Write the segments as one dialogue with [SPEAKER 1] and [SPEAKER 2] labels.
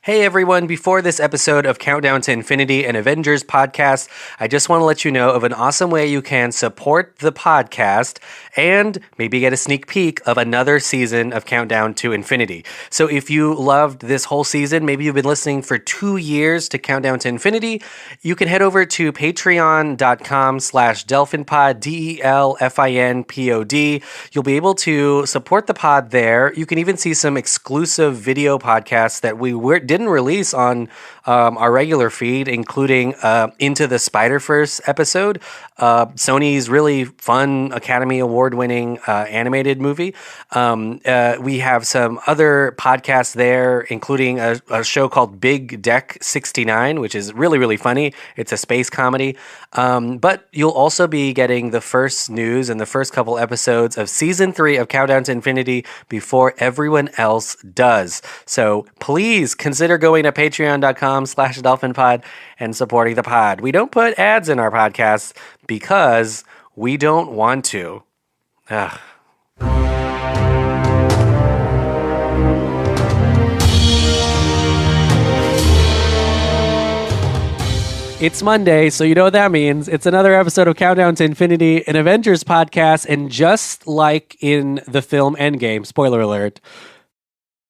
[SPEAKER 1] Hey everyone, before this episode of Countdown to Infinity and Avengers podcast, I just want to let you know of an awesome way you can support the podcast and maybe get a sneak peek of another season of Countdown to Infinity. So if you loved this whole season, maybe you've been listening for 2 years to Countdown to Infinity, you can head over to patreon.com/delphinpod, DELFINPOD. You'll be able to support the pod there. You can even see some exclusive video podcasts that we didn't release on our regular feed, including Into the Spider-Verse episode, Sony's really fun Academy Award-winning animated movie. We have some other podcasts there, including a show called Big Deck 69, which is really, really funny. It's a space comedy. But you'll also be getting the first news and the first couple episodes of Season 3 of Countdown to Infinity before everyone else does. So please consider going to patreon.com/dolphinpod and supporting the pod. We don't put ads in our podcasts because we don't want to. Ugh. It's Monday, so you know what that means. It's another episode of Countdown to Infinity, an Avengers podcast, and just like in the film Endgame, spoiler alert,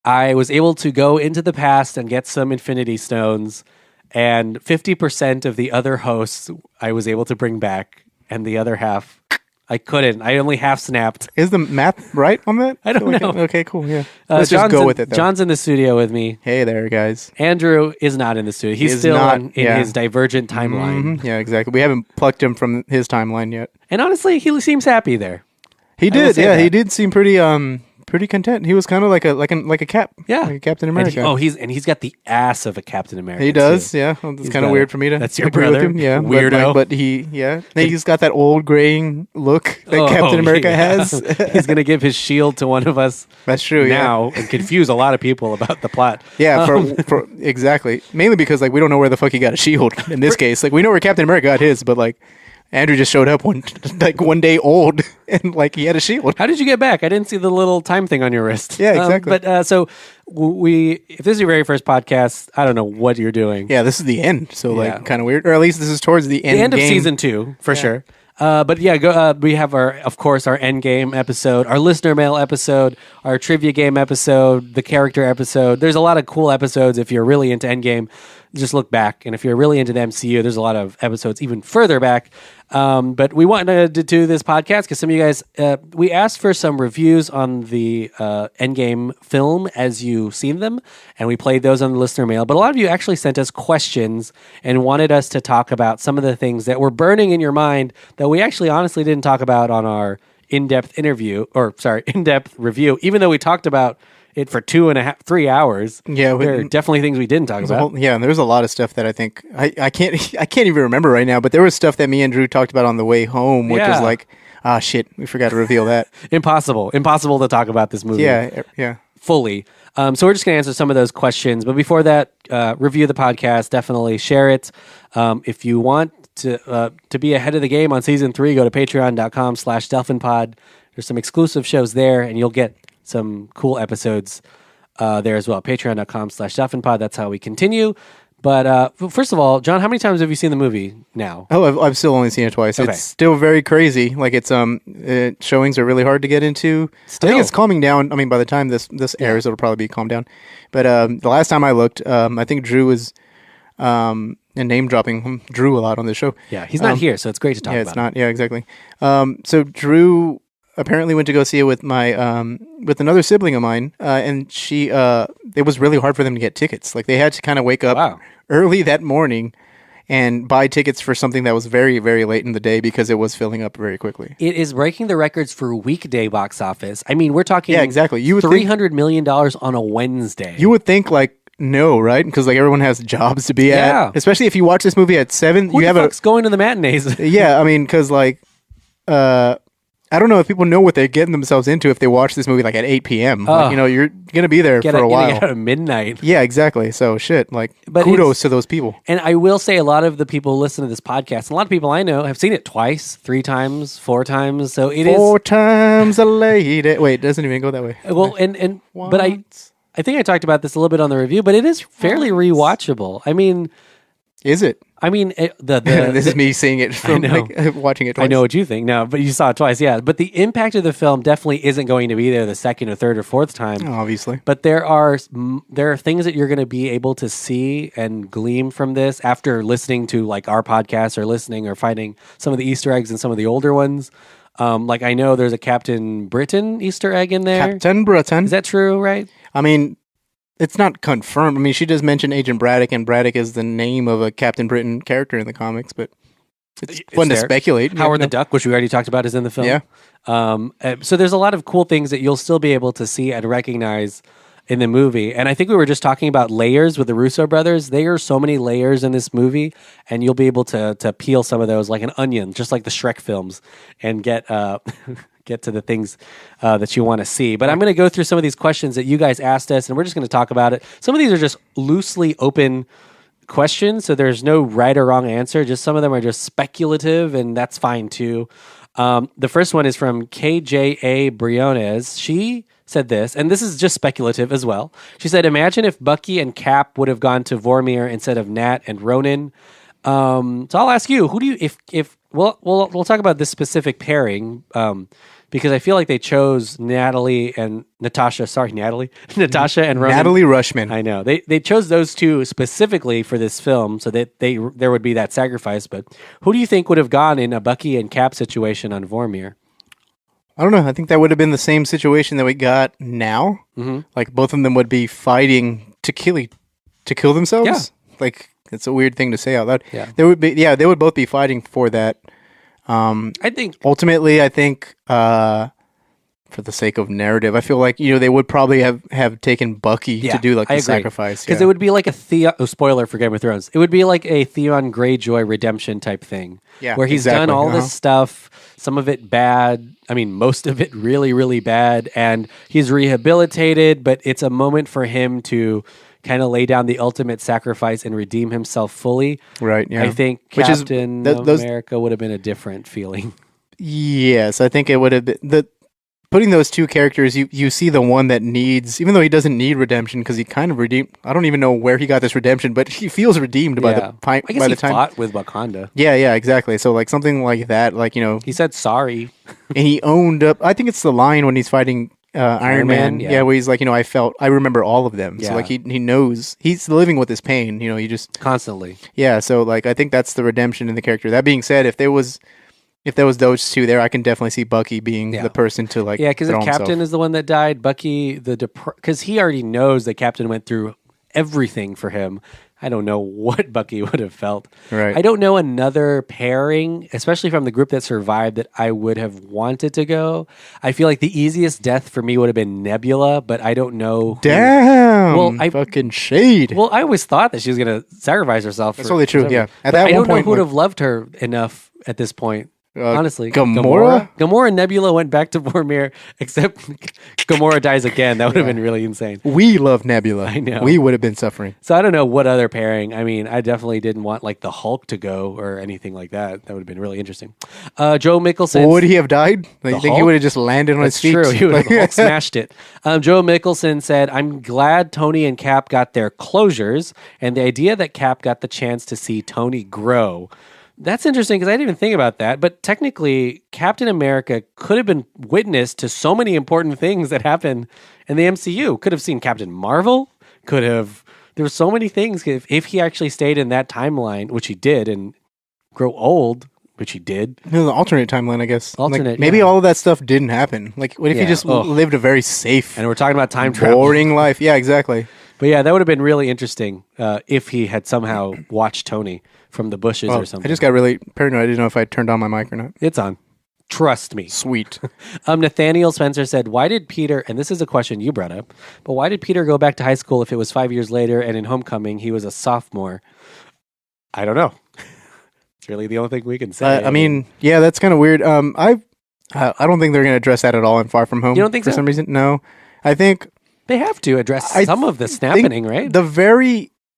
[SPEAKER 1] I was able to go into the past and get some Infinity Stones, and 50% of the other hosts I was able to bring back, and the other half I couldn't. I only half snapped.
[SPEAKER 2] Is the math right on that?
[SPEAKER 1] I don't know.
[SPEAKER 2] Okay, cool. Yeah. Let's just go with it, though.
[SPEAKER 1] John's in the studio with me.
[SPEAKER 2] Hey there, guys.
[SPEAKER 1] Andrew is not in the studio. He's still in his divergent timeline.
[SPEAKER 2] Mm-hmm. Yeah, exactly. We haven't plucked him from his timeline yet.
[SPEAKER 1] And honestly, he seems happy there.
[SPEAKER 2] He did. Yeah, he did seem pretty content. He was kind of like a cap.
[SPEAKER 1] Yeah,
[SPEAKER 2] like a Captain America.
[SPEAKER 1] He's got the ass of a Captain America.
[SPEAKER 2] He does.
[SPEAKER 1] Too.
[SPEAKER 2] Yeah, well, it's kind of weird for me to.
[SPEAKER 1] That's your
[SPEAKER 2] agree
[SPEAKER 1] brother.
[SPEAKER 2] With him. Yeah,
[SPEAKER 1] weirdo.
[SPEAKER 2] But he's got that old graying look that Captain America has.
[SPEAKER 1] He's gonna give his shield to one of us.
[SPEAKER 2] That's true.
[SPEAKER 1] Now and confuse a lot of people about the plot.
[SPEAKER 2] Yeah, for exactly. Mainly because we don't know where the fuck he got a shield in this case. We know where Captain America got his, but Andrew just showed up one day old and he had a shield.
[SPEAKER 1] How did you get back? I didn't see the little time thing on your wrist.
[SPEAKER 2] Yeah, exactly.
[SPEAKER 1] But so if this is your very first podcast, I don't know what you're doing.
[SPEAKER 2] Yeah, this is the end. So kind of weird, or at least this is towards the end.
[SPEAKER 1] The end of season 2 for sure. But yeah, we have our Endgame episode, our listener mail episode, our trivia game episode, the character episode. There's a lot of cool episodes if you're really into Endgame. Just look back, and if you're really into the MCU, there's a lot of episodes even further back. But we wanted to do this podcast because some of you guys, we asked for some reviews on the Endgame film as you've seen them, and we played those on the listener mail. But a lot of you actually sent us questions and wanted us to talk about some of the things that were burning in your mind that we actually honestly didn't talk about on our in-depth review, even though we talked about it for 2.5-3 hours.
[SPEAKER 2] Yeah,
[SPEAKER 1] there are definitely things we didn't talk about.
[SPEAKER 2] There's a lot of stuff that I think I can't even remember right now. But there was stuff that me and Drew talked about on the way home, which was shit, we forgot to reveal that. Impossible
[SPEAKER 1] to talk about this movie.
[SPEAKER 2] Yeah,
[SPEAKER 1] fully. So we're just gonna answer some of those questions. But before that, review the podcast. Definitely share it. If you want to be ahead of the game on season 3, go to patreon.com/delphinpod. There's some exclusive shows there, and you'll get some cool episodes there as well. Patreon.com/delphinpod. That's how we continue. But first of all, John, how many times have you seen the movie now?
[SPEAKER 2] Oh, I've still only seen it twice. Okay. It's still very crazy. Showings are really hard to get into. Still. I think it's calming down. I mean, by the time this airs, it'll probably be calmed down. But the last time I looked, I think Drew was and name dropping Drew a lot on this show.
[SPEAKER 1] Yeah, he's not here, so it's great to talk about.
[SPEAKER 2] Yeah, it's not. Yeah, exactly. So Drew apparently went to go see it with my with another sibling of mine, and she it was really hard for them to get tickets. They had to kind of wake up early that morning and buy tickets for something that was very, very late in the day because it was filling up very quickly.
[SPEAKER 1] It is breaking the records for weekday box office. I mean, we're talking
[SPEAKER 2] exactly. You would
[SPEAKER 1] $300 million on a Wednesday.
[SPEAKER 2] You would think no, right? Because everyone has jobs to be at. Especially if you watch this movie at 7.
[SPEAKER 1] Who the fuck's going to the matinees?
[SPEAKER 2] Yeah, I mean, because I don't know if people know what they're getting themselves into if they watch this movie at 8 p.m. You're going to be there for a while.
[SPEAKER 1] Get out at midnight.
[SPEAKER 2] Yeah, exactly. So shit, kudos to those people.
[SPEAKER 1] And I will say a lot of the people who listen to this podcast, and a lot of people I know have seen it twice, 3 times, 4 times. So it is
[SPEAKER 2] 4 times a lady. Wait, it doesn't even go that way.
[SPEAKER 1] Well, but I think I talked about this a little bit on the review, but it is fairly rewatchable. I mean,
[SPEAKER 2] is it?
[SPEAKER 1] I mean,
[SPEAKER 2] this is me seeing it from watching it twice.
[SPEAKER 1] I know what you think. No, but you saw it twice, yeah. But the impact of the film definitely isn't going to be there the second or third or fourth time.
[SPEAKER 2] Obviously.
[SPEAKER 1] But there are things that you're going to be able to see and glean from this after listening to like our podcast or listening or finding some of the Easter eggs in some of the older ones. Like I know there's a Captain Britain Easter egg in there.
[SPEAKER 2] Captain Britain.
[SPEAKER 1] Is that true, right?
[SPEAKER 2] I mean, it's not confirmed. I mean, she does mention Agent Braddock, and Braddock is the name of a Captain Britain character in the comics, but it's fun to speculate.
[SPEAKER 1] Howard the Duck, which we already talked about, is in the film.
[SPEAKER 2] Yeah.
[SPEAKER 1] So there's a lot of cool things that you'll still be able to see and recognize in the movie. And I think we were just talking about layers with the Russo brothers. There are so many layers in this movie, and you'll be able to peel some of those like an onion, just like the Shrek films, and get to the things that you want to see. But I'm going to go through some of these questions that you guys asked us, and we're just going to talk about it. Some of these are just loosely open questions, so there's no right or wrong answer. Just some of them are just speculative, and that's fine too. The first one is from KJA Briones. She said this, and this is just speculative as well. She said, imagine if Bucky and Cap would have gone to Vormir instead of Nat and Ronan. So I'll ask you, who do you, if we'll talk about this specific pairing, because I feel like they chose Natasha and Ronan.
[SPEAKER 2] Natalie Rushman.
[SPEAKER 1] I know. They chose those two specifically for this film so that there would be that sacrifice. But who do you think would have gone in a Bucky and Cap situation on Vormir?
[SPEAKER 2] I don't know. I think that would have been the same situation that we got now. Mm-hmm. Like both of them would be fighting to kill themselves.
[SPEAKER 1] Yeah.
[SPEAKER 2] Like it's a weird thing to say out loud.
[SPEAKER 1] Yeah.
[SPEAKER 2] They would both be fighting for that.
[SPEAKER 1] I think
[SPEAKER 2] ultimately, for the sake of narrative, I feel like they would probably have taken Bucky to do like the sacrifice
[SPEAKER 1] because it would be like a Theon. Oh, spoiler for Game of Thrones. It would be like a Theon Greyjoy redemption type thing.
[SPEAKER 2] Yeah,
[SPEAKER 1] where he's done all this stuff. Some of it bad. I mean, most of it really, really bad, and he's rehabilitated. But it's a moment for him to kind of lay down the ultimate sacrifice and redeem himself fully.
[SPEAKER 2] Right. Yeah.
[SPEAKER 1] I think Captain America would have been a different feeling.
[SPEAKER 2] Yes, I think it would have been putting those two characters. You see the one that needs, even though he doesn't need redemption because he kind of redeemed. I don't even know where he got this redemption, but he feels redeemed by the time.
[SPEAKER 1] I guess he fought with Wakanda.
[SPEAKER 2] Yeah, exactly. So like something like that, like
[SPEAKER 1] he said sorry,
[SPEAKER 2] and he owned up. I think it's the line when he's fighting Iron Man, where he's like, I remember all of them. So like he knows he's living with his pain. He just
[SPEAKER 1] constantly.
[SPEAKER 2] Yeah. So like I think that's the redemption in the character. That being said, if there was those two there, I can definitely see Bucky being the person to like.
[SPEAKER 1] Yeah, because if Captain is the one that died, Bucky because he already knows that Captain went through everything for him. I don't know what Bucky would have felt.
[SPEAKER 2] Right.
[SPEAKER 1] I don't know another pairing, especially from the group that survived, that I would have wanted to go. I feel like the easiest death for me would have been Nebula, but I don't know.
[SPEAKER 2] Damn. Well, fucking shade.
[SPEAKER 1] Well, I always thought that she was going to sacrifice herself.
[SPEAKER 2] That's totally true. Yeah.
[SPEAKER 1] At that I don't know who would have loved her enough at this point. Honestly,
[SPEAKER 2] Gamora
[SPEAKER 1] and Nebula went back to Vormir, except Gamora dies again. That would have been really insane.
[SPEAKER 2] We love Nebula.
[SPEAKER 1] I know.
[SPEAKER 2] We would have been suffering.
[SPEAKER 1] So I don't know what other pairing. I mean, I definitely didn't want like the Hulk to go or anything like that. That would have been really interesting. Joe Mickelson.
[SPEAKER 2] Would he have died? You think he would have just landed on his feet?
[SPEAKER 1] That's true. He would have smashed it. Joe Mickelson said, I'm glad Tony and Cap got their closures, and the idea that Cap got the chance to see Tony grow. That's interesting because I didn't even think about that. But technically, Captain America could have been witness to so many important things that happen in the MCU. Could have seen Captain Marvel. There were so many things. If he actually stayed in that timeline, which he did, and grow old, which he did.
[SPEAKER 2] No, the alternate timeline, I guess.
[SPEAKER 1] Maybe
[SPEAKER 2] all of that stuff didn't happen. Like, what if he just lived a very safe,
[SPEAKER 1] and we're talking about time travel,
[SPEAKER 2] boring life? Yeah, exactly.
[SPEAKER 1] But yeah, that would have been really interesting if he had somehow watched Tony from the bushes or something.
[SPEAKER 2] I just got really paranoid. I didn't know if I turned on my mic or not.
[SPEAKER 1] It's on. Trust me.
[SPEAKER 2] Sweet.
[SPEAKER 1] Nathaniel Spencer said, why did Peter, and this is a question you brought up, but why did Peter go back to high school if it was 5 years later and in Homecoming he was a sophomore? I don't know. It's really the only thing we can say.
[SPEAKER 2] I mean, yeah, that's kind of weird. I don't think they're going to address that at all in Far From Home.
[SPEAKER 1] You don't think
[SPEAKER 2] for some reason? No. I think
[SPEAKER 1] they have to address some of the snapping, right?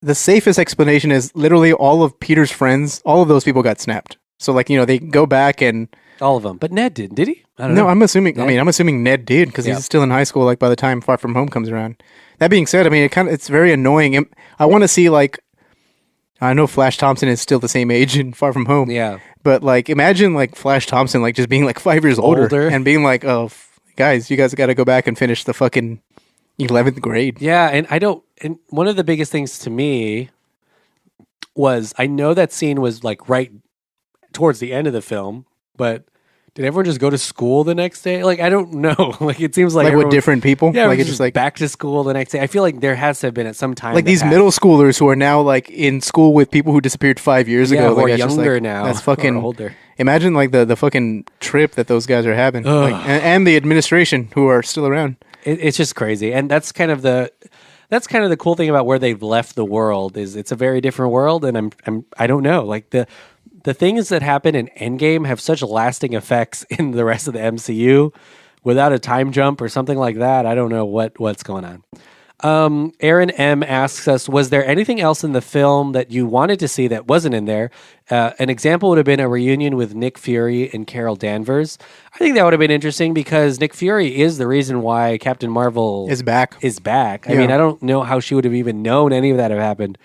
[SPEAKER 2] The safest explanation is literally all of Peter's friends, all of those people got snapped. So, like, they go back and...
[SPEAKER 1] All of them. But Ned didn't, did he? I don't
[SPEAKER 2] No,
[SPEAKER 1] know.
[SPEAKER 2] I'm assuming. Ned? I mean, I'm assuming Ned did because he's still in high school. Like by the time Far From Home comes around. That being said, I mean, it's very annoying. I want to see like. I know Flash Thompson is still the same age in Far From Home.
[SPEAKER 1] Yeah.
[SPEAKER 2] But like, imagine like Flash Thompson like just being like 5 years older and being like, "Oh, guys, you guys got to go back and finish the fucking 11th grade."
[SPEAKER 1] Yeah, and and one of the biggest things to me was I know that scene was like right towards the end of the film, but did everyone just go to school the next day? Like, I don't know. Like, it seems like
[SPEAKER 2] with different people.
[SPEAKER 1] Yeah,
[SPEAKER 2] like
[SPEAKER 1] it's just like back to school the next day. I feel like there has to have been at some time
[SPEAKER 2] like these middle schoolers who are now like in school with people who disappeared 5 years ago.
[SPEAKER 1] Who
[SPEAKER 2] like,
[SPEAKER 1] are younger
[SPEAKER 2] like,
[SPEAKER 1] now.
[SPEAKER 2] That's fucking
[SPEAKER 1] older.
[SPEAKER 2] Imagine like the fucking trip that those guys are having, like, and the administration who are still around.
[SPEAKER 1] It's just crazy, and that's kind of the cool thing about where they've left the world is it's a very different world, and I don't know, like the things that happen in Endgame have such lasting effects in the rest of the MCU without a time jump or something like that. I don't know what's going on. Aaron M asks us, was there anything else in the film that you wanted to see that wasn't in there? An example would have been a reunion with Nick Fury and Carol Danvers. I think that would have been interesting because Nick Fury is the reason why Captain Marvel
[SPEAKER 2] is back.
[SPEAKER 1] I mean, I don't know how she would have even known any of that have happened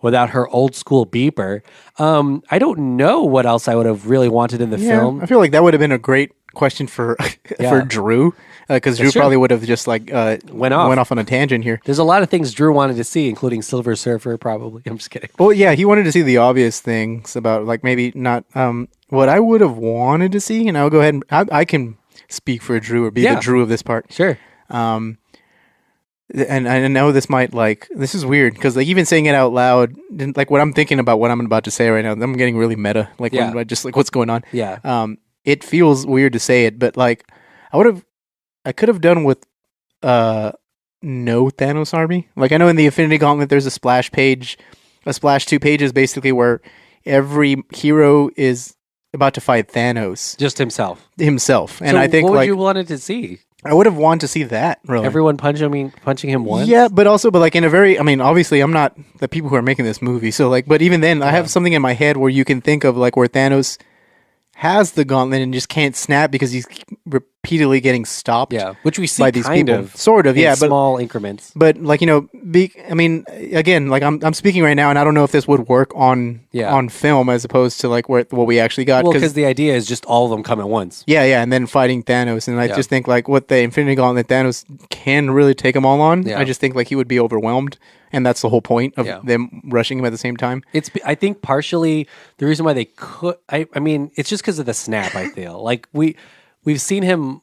[SPEAKER 1] without her old school beeper. I don't know what else I would have really wanted in the film.
[SPEAKER 2] I feel like that would have been a great question for for Drew, because Drew probably would have just like went off on a tangent here.
[SPEAKER 1] There's a lot of things Drew wanted to see, including Silver Surfer, probably. I'm just kidding.
[SPEAKER 2] Well, yeah, he wanted to see the obvious things about like maybe not what I would have wanted to see, and I'll go ahead and I can speak for Drew or be the Drew of this part.
[SPEAKER 1] Sure.
[SPEAKER 2] And I know this is weird because like even saying it out loud, like what I'm thinking about what I'm about to say right now, I'm getting really meta. Like just like what's going on.
[SPEAKER 1] Yeah.
[SPEAKER 2] It feels weird to say it, but like I could have done with no Thanos army. Like I know in the Infinity Gauntlet there's a splash 2 pages basically where every hero is about to fight Thanos.
[SPEAKER 1] Just himself.
[SPEAKER 2] And
[SPEAKER 1] so
[SPEAKER 2] I think
[SPEAKER 1] what would
[SPEAKER 2] like
[SPEAKER 1] you wanted to see?
[SPEAKER 2] I would have wanted to see that, really.
[SPEAKER 1] Everyone punching him once?
[SPEAKER 2] Yeah, but like in a very, I mean, obviously I'm not the people who are making this movie, so like, but even then I have something in my head where you can think of like where Thanos has the gauntlet and just can't snap because he's repeatedly getting stopped.
[SPEAKER 1] Yeah, which we see
[SPEAKER 2] by these
[SPEAKER 1] kind
[SPEAKER 2] people.
[SPEAKER 1] of.
[SPEAKER 2] Sort of, yeah.
[SPEAKER 1] But small increments.
[SPEAKER 2] But like, I mean, again, like I'm speaking right now and I don't know if this would work on film as opposed to like what we actually got.
[SPEAKER 1] Well, because the idea is just all of them come at once.
[SPEAKER 2] Yeah, and then fighting Thanos. And I just think like what the Infinity Gauntlet Thanos can really take them all on. Yeah. I just think like he would be overwhelmed. And that's the whole point of them rushing him at the same time.
[SPEAKER 1] I think partially the reason why they could. I mean, it's just because of the snap. I feel like we've seen him.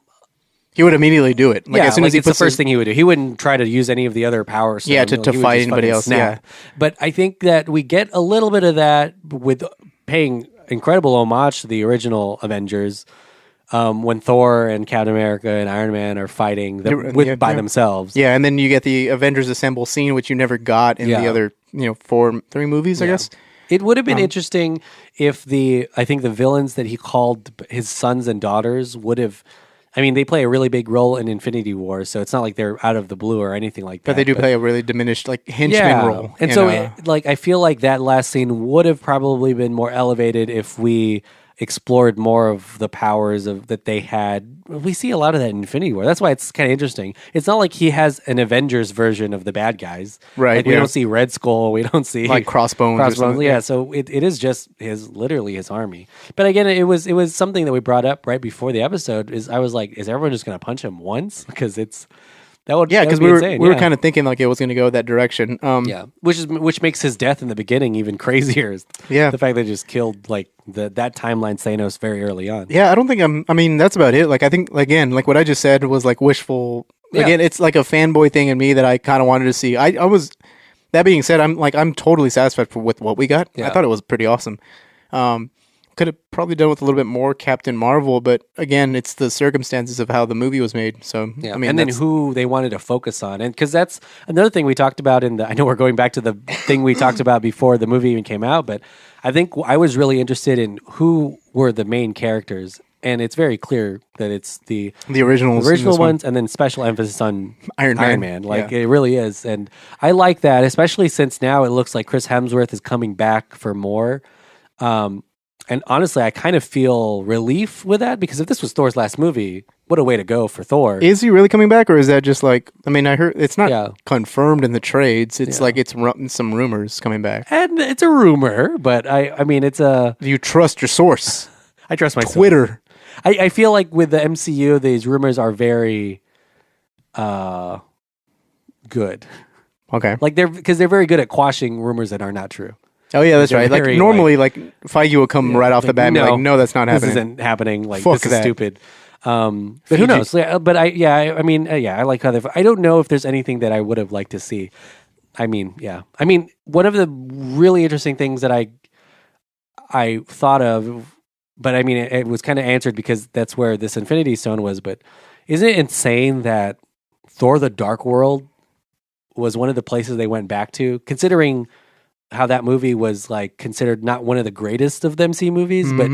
[SPEAKER 2] He would immediately do it. Like, as soon as he
[SPEAKER 1] it's the first thing he would do. He wouldn't try to use any of the other powers.
[SPEAKER 2] To fight anybody else. Snap. Yeah.
[SPEAKER 1] But I think that we get a little bit of that with paying incredible homage to the original Avengers. When Thor and Captain America and Iron Man are fighting by themselves.
[SPEAKER 2] Yeah, and then you get the Avengers Assemble scene, which you never got in the other 3 movies, I guess.
[SPEAKER 1] It would have been interesting if I think the villains that he called his sons and daughters would have, I mean, they play a really big role in Infinity War, so it's not like they're out of the blue or anything like that.
[SPEAKER 2] But they do play a really diminished, like, henchman role.
[SPEAKER 1] And so, I feel like that last scene would have probably been more elevated if we explored more of the powers that they had. We see a lot of that in Infinity War. That's why it's kind of interesting. It's not like he has an Avengers version of the bad guys.
[SPEAKER 2] Right.
[SPEAKER 1] Like we don't see Red Skull. We don't see
[SPEAKER 2] like Crossbones or something.
[SPEAKER 1] Yeah. So it is just literally his army. But again, it was something that we brought up right before the episode. I was like, is everyone just going to punch him once? Because because
[SPEAKER 2] we were kind of thinking like it was going to go that direction.
[SPEAKER 1] Which makes his death in the beginning even crazier.
[SPEAKER 2] Yeah,
[SPEAKER 1] the fact that they just killed like that timeline Thanos very early on.
[SPEAKER 2] Yeah, I don't think I mean, that's about it. Like I think again, like what I just said was like wishful. Yeah. Again, it's like a fanboy thing in me that I kind of wanted to see. I was. That being said, I'm totally satisfied with what we got. Yeah. I thought it was pretty awesome. Could have probably done with a little bit more Captain Marvel, but again, it's the circumstances of how the movie was made. So,
[SPEAKER 1] I mean, and then who they wanted to focus on, and because that's another thing we talked about I know we're going back to the thing we talked about before the movie even came out, but I think I was really interested in who were the main characters, and it's very clear that it's the original ones, and then special emphasis on Iron Man. Like it really is, and I like that, especially since now it looks like Chris Hemsworth is coming back for more. And honestly, I kind of feel relief with that because if this was Thor's last movie, what a way to go for Thor.
[SPEAKER 2] Is he really coming back, or is that just like? I mean, I heard it's not
[SPEAKER 1] Yeah.
[SPEAKER 2] confirmed in the trades. It's like it's some rumors coming back.
[SPEAKER 1] And it's a rumor, but I mean, it's a.
[SPEAKER 2] Do you trust your source?
[SPEAKER 1] I trust my source.
[SPEAKER 2] Twitter.
[SPEAKER 1] I feel like with the MCU, these rumors are very good.
[SPEAKER 2] Okay.
[SPEAKER 1] Like they're very good at quashing rumors that are not true.
[SPEAKER 2] Oh yeah, that's right. Like
[SPEAKER 1] very,
[SPEAKER 2] normally, like Feige will come right off the bat and be like, "No, that's not happening.
[SPEAKER 1] This isn't happening. Like
[SPEAKER 2] Fuck
[SPEAKER 1] this
[SPEAKER 2] that.
[SPEAKER 1] is stupid." But who knows? But I mean, I like how I don't know if there's anything that I would have liked to see. I mean, one of the really interesting things that I thought of, but I mean, it was kind of answered because that's where this Infinity Stone was. But isn't it insane that Thor: The Dark World was one of the places they went back to, considering how that movie was like considered not one of the greatest of the MC movies, but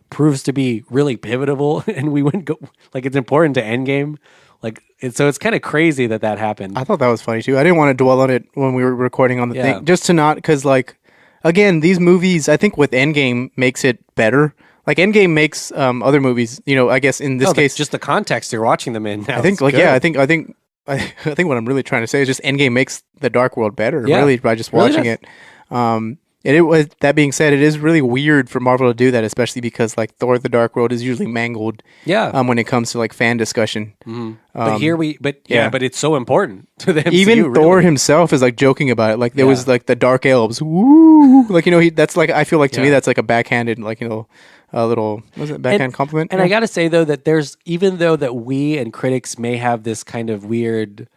[SPEAKER 1] proves to be really pivotal, and we wouldn't go like it's important to Endgame. Like so it's kind of crazy that happened.
[SPEAKER 2] I thought that was funny too. I didn't want to dwell on it when we were recording on the thing, just to not because like again, these movies I think with Endgame makes it better. Like Endgame makes other movies, I guess in this case,
[SPEAKER 1] just the context you're watching them in. Now
[SPEAKER 2] I think I think what I'm really trying to say is just Endgame makes the Dark World better, really, by just watching it. And it was that being said, it is really weird for Marvel to do that, especially because like Thor: The Dark World is usually mangled. When it comes to like fan discussion.
[SPEAKER 1] But but it's so important to the MCU.
[SPEAKER 2] Even Thor himself is like joking about it. Like there was like the Dark Elves, woo! Like that's like I feel like to me that's like a backhanded like a little backhand compliment.
[SPEAKER 1] And I got to say though that there's even though that we and critics may have this kind of weird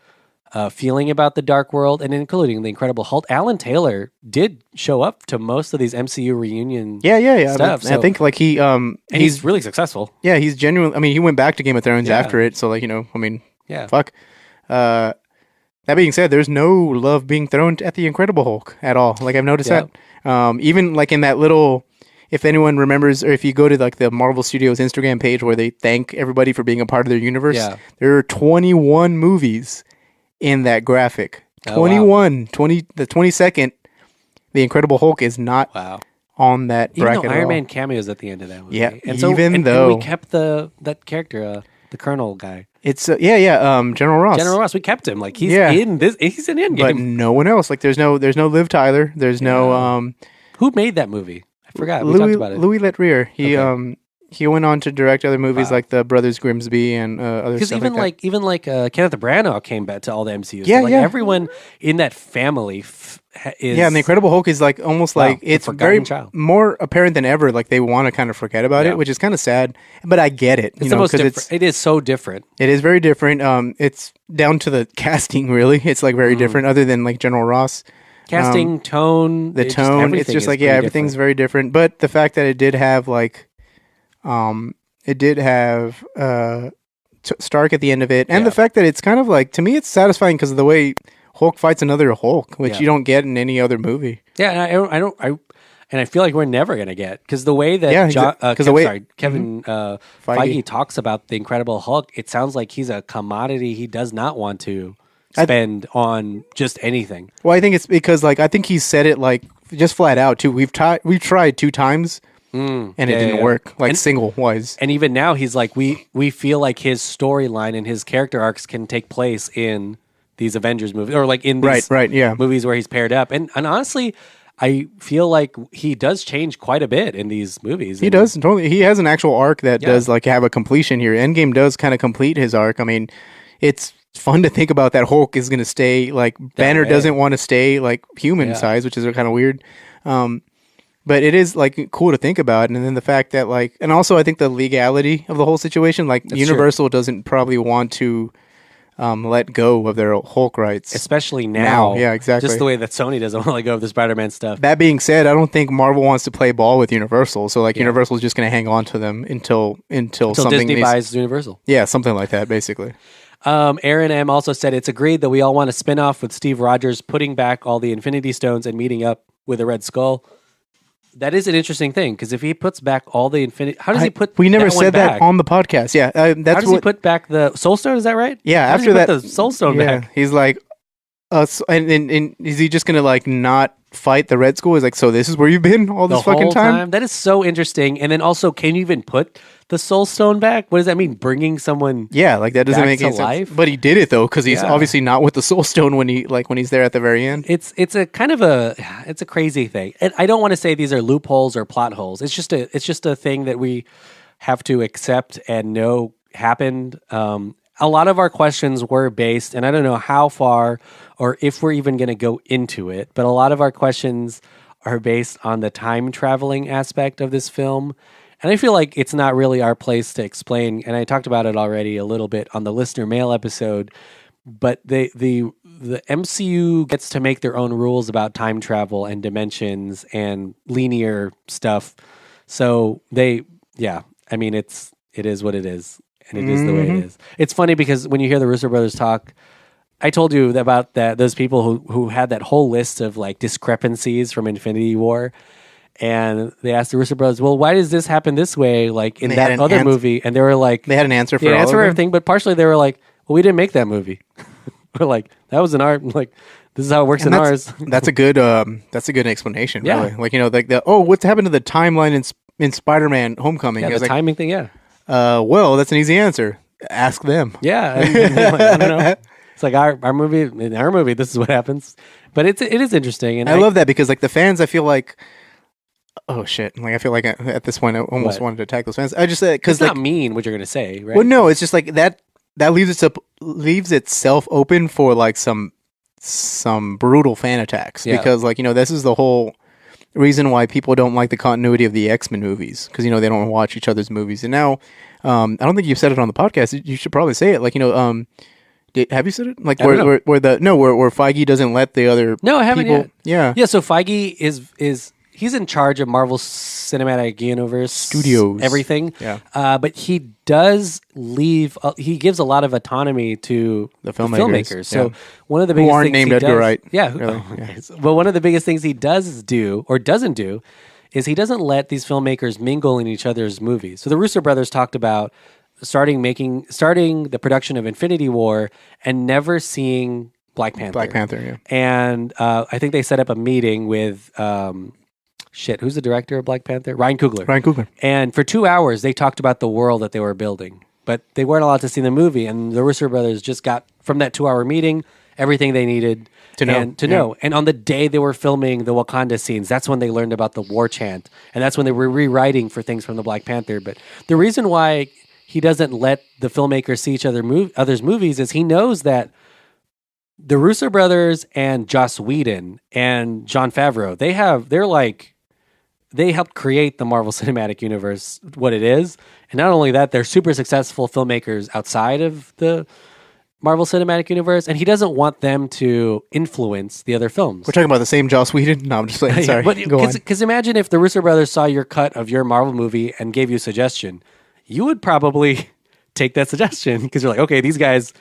[SPEAKER 1] feeling about the Dark World, and including the Incredible Hulk, Alan Taylor did show up to most of these MCU reunion stuff.
[SPEAKER 2] I think like
[SPEAKER 1] he's really successful.
[SPEAKER 2] Yeah, he's genuine. I mean, he went back to Game of Thrones after it, so like fuck. That being said, there's no love being thrown at the Incredible Hulk at all. Like I've noticed that. Even like in that little. If anyone remembers, or if you go to like the Marvel Studios Instagram page where they thank everybody for being a part of their universe, there are 21 movies in that graphic. 21. 20, the 22nd, the Incredible Hulk is not on that bracket
[SPEAKER 1] even though
[SPEAKER 2] at
[SPEAKER 1] Iron
[SPEAKER 2] all.
[SPEAKER 1] Man cameos at the end of that movie.
[SPEAKER 2] Yeah,
[SPEAKER 1] and
[SPEAKER 2] though
[SPEAKER 1] we kept that character, the Colonel guy.
[SPEAKER 2] It's General Ross.
[SPEAKER 1] General Ross, we kept him. Like he's in this. He's in Endgame.
[SPEAKER 2] But no one else. Like there's no Liv Tyler. There's no
[SPEAKER 1] who made that movie? I forgot. We talked about it.
[SPEAKER 2] Louis Leterrier. He went on to direct other movies like the Brothers Grimsby and other stuff.
[SPEAKER 1] Because even like Kenneth Branagh came back to all the MCUs. Yeah, so everyone in that family is.
[SPEAKER 2] Yeah, and the Incredible Hulk is like almost like it's very more apparent than ever. Like they want to kind of forget about it, which is kind of sad. But I get it.
[SPEAKER 1] It's it is so different.
[SPEAKER 2] It is very different. It's down to the casting. Really, it's like very different. Other than like General Ross.
[SPEAKER 1] Casting, tone,
[SPEAKER 2] the tone. It's just like everything's very different. But the fact that it did have like. Stark at the end of it, and the fact that it's kind of like to me, it's satisfying because of the way Hulk fights another Hulk, which you don't get in any other movie.
[SPEAKER 1] Yeah, and I feel like we're never gonna get because the way that Kevin Feige talks about the Incredible Hulk, it sounds like he's a commodity he does not want to spend on just anything.
[SPEAKER 2] Well, I think it's because like I think he said it like just flat out too. We've tried 2 times. And it didn't work, like single-wise.
[SPEAKER 1] And even now, he's like, we feel like his storyline and his character arcs can take place in these Avengers movies, or like in these movies where he's paired up. And honestly, I feel like he does change quite a bit in these movies.
[SPEAKER 2] He does, totally. He has an actual arc that does like have a completion here. Endgame does kind of complete his arc. I mean, it's fun to think about that Hulk is going to stay, like, Banner doesn't want to stay, like, human size, which is kind of weird. But it is like cool to think about, and then the fact that like, and also I think the legality of the whole situation, like that's Universal doesn't probably want to let go of their Hulk rights,
[SPEAKER 1] especially now.
[SPEAKER 2] Yeah, exactly.
[SPEAKER 1] Just the way that Sony doesn't want to let go of the Spider-Man stuff.
[SPEAKER 2] That being said, I don't think Marvel wants to play ball with Universal, so like Universal is just going to hang on to them until something
[SPEAKER 1] Disney buys Universal.
[SPEAKER 2] Yeah, something like that, basically.
[SPEAKER 1] Aaron M. also said it's agreed that we all want a spin-off with Steve Rogers putting back all the Infinity Stones and meeting up with a Red Skull. That is an interesting thing because if he puts back all the Infinity, how does he put?
[SPEAKER 2] We never said that on the podcast. Yeah, that's
[SPEAKER 1] how does he put back the Soul Stone? Is that right?
[SPEAKER 2] Yeah,
[SPEAKER 1] how
[SPEAKER 2] after
[SPEAKER 1] does he
[SPEAKER 2] that,
[SPEAKER 1] put the Soul Stone back.
[SPEAKER 2] He's like, And is he just gonna like not fight the Red Skull? Is like, so this is where you've been all this fucking time?
[SPEAKER 1] That is so interesting. And then also, can you even put the Soul Stone back? What does that mean? Bringing someone?
[SPEAKER 2] Yeah, like that doesn't
[SPEAKER 1] back
[SPEAKER 2] make
[SPEAKER 1] to
[SPEAKER 2] any
[SPEAKER 1] life?
[SPEAKER 2] sense. But he did it though, because he's obviously not with the Soul Stone when he's there at the very end.
[SPEAKER 1] It's a kind of it's a crazy thing. And I don't want to say these are loopholes or plot holes. It's just a thing that we have to accept and know happened. A lot of our questions were based, and I don't know how far or if we're even going to go into it, but a lot of our questions are based on the time traveling aspect of this film. And I feel like it's not really our place to explain, and I talked about it already a little bit on the listener mail episode, but the MCU gets to make their own rules about time travel and dimensions and linear stuff. So it is what it is. And it is the way it is. It's funny because when you hear the Russo brothers talk, I told you about those people who had that whole list of like discrepancies from Infinity War, and they asked the Russo brothers, "Well, why does this happen this way?" Like in that other movie, and they were like,
[SPEAKER 2] they had an answer for
[SPEAKER 1] everything, but partially they were like, "Well, we didn't make that movie." We're like, "That was an art. Like this is how it works in ours."
[SPEAKER 2] That's a good explanation. Yeah. Really, like what's happened to the timeline in Spider-Man: Homecoming?
[SPEAKER 1] Yeah, the timing thing. Yeah.
[SPEAKER 2] Well, that's an easy answer. Ask them.
[SPEAKER 1] Yeah, I don't know. It's like our movie. In our movie, this is what happens. But it is interesting, and
[SPEAKER 2] I love that because like the fans, I feel like, oh shit, like I feel like at this point I almost wanted to attack those fans. I just because
[SPEAKER 1] it's not mean what you're going to say, right?
[SPEAKER 2] Well, no, it's just like that leaves itself open for like some brutal fan attacks because like this is the whole reason why people don't like the continuity of the X-Men movies because they don't watch each other's movies. And now I don't think you've said it on the podcast. You should probably say it. Like have you said it? Like where Feige doesn't let the other
[SPEAKER 1] I haven't
[SPEAKER 2] people,
[SPEAKER 1] yet. So Feige is he's in charge of Marvel Cinematic Universe
[SPEAKER 2] Studios,
[SPEAKER 1] everything. Yeah, but he does leave. He gives a lot of autonomy to the filmmakers. So one of the biggest things
[SPEAKER 2] named
[SPEAKER 1] he
[SPEAKER 2] Edgar
[SPEAKER 1] does,
[SPEAKER 2] Wright.
[SPEAKER 1] Yeah,
[SPEAKER 2] really?
[SPEAKER 1] But one of the biggest things he does do or doesn't do is he doesn't let these filmmakers mingle in each other's movies. So the Russo brothers talked about starting the production of Infinity War and never seeing Black Panther.
[SPEAKER 2] Yeah.
[SPEAKER 1] And I think they set up a meeting with who's the director of Black Panther? Ryan Coogler. And for 2 hours, they talked about the world that they were building. But they weren't allowed to see the movie. And the Russo brothers just got, from that 2-hour meeting, everything they needed to know. And on the day they were filming the Wakanda scenes, that's when they learned about the war chant. And that's when they were rewriting for things from the Black Panther. But the reason why he doesn't let the filmmakers see each other's movies is he knows that the Russo brothers and Joss Whedon and Jon Favreau, they helped create the Marvel Cinematic Universe, what it is. And not only that, they're super successful filmmakers outside of the Marvel Cinematic Universe, and he doesn't want them to influence the other films.
[SPEAKER 2] We're talking about the same Joss Whedon? No, I'm just playing. Sorry.
[SPEAKER 1] Because imagine if the Russo brothers saw your cut of your Marvel movie and gave you a suggestion. You would probably take that suggestion because you're like, okay, these guys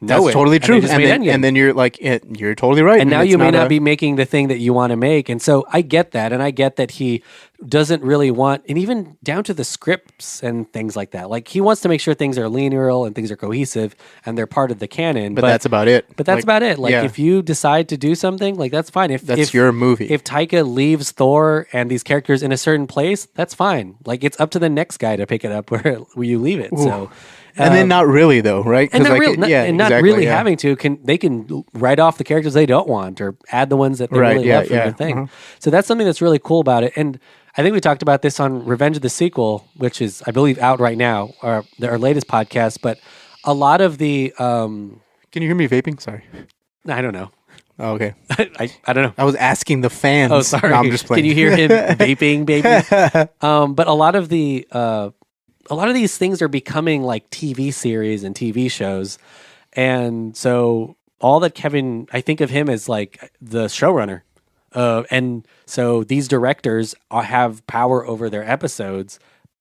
[SPEAKER 1] know
[SPEAKER 2] That's totally true. And then you're like, you're totally right.
[SPEAKER 1] And now you may not be making the thing that you want to make. And so I get that. And I get that he doesn't really want, and even down to the scripts and things like that. Like he wants to make sure things are linear and things are cohesive and they're part of the canon.
[SPEAKER 2] But that's about it.
[SPEAKER 1] But that's about it. Like if you decide to do something, like that's fine.
[SPEAKER 2] That's your movie.
[SPEAKER 1] If Taika leaves Thor and these characters in a certain place, that's fine. Like it's up to the next guy to pick it up where you leave it. Ooh. So.
[SPEAKER 2] And then not really though, right?
[SPEAKER 1] And not having to. They can write off the characters they don't want or add the ones that they really love from their thing. Uh-huh. So that's something that's really cool about it. And I think we talked about this on Revenge of the Sequel, which is I believe out right now, or our latest podcast. But a lot of the
[SPEAKER 2] can you hear me vaping? Sorry,
[SPEAKER 1] I don't know.
[SPEAKER 2] Oh, okay.
[SPEAKER 1] I don't know.
[SPEAKER 2] I was asking the fans.
[SPEAKER 1] Oh, sorry.
[SPEAKER 2] No, I'm just playing.
[SPEAKER 1] Can you hear him vaping, baby? But a lot of these things are becoming like TV series and TV shows. And so all that Kevin, I think of him as like the showrunner. And so these directors have power over their episodes,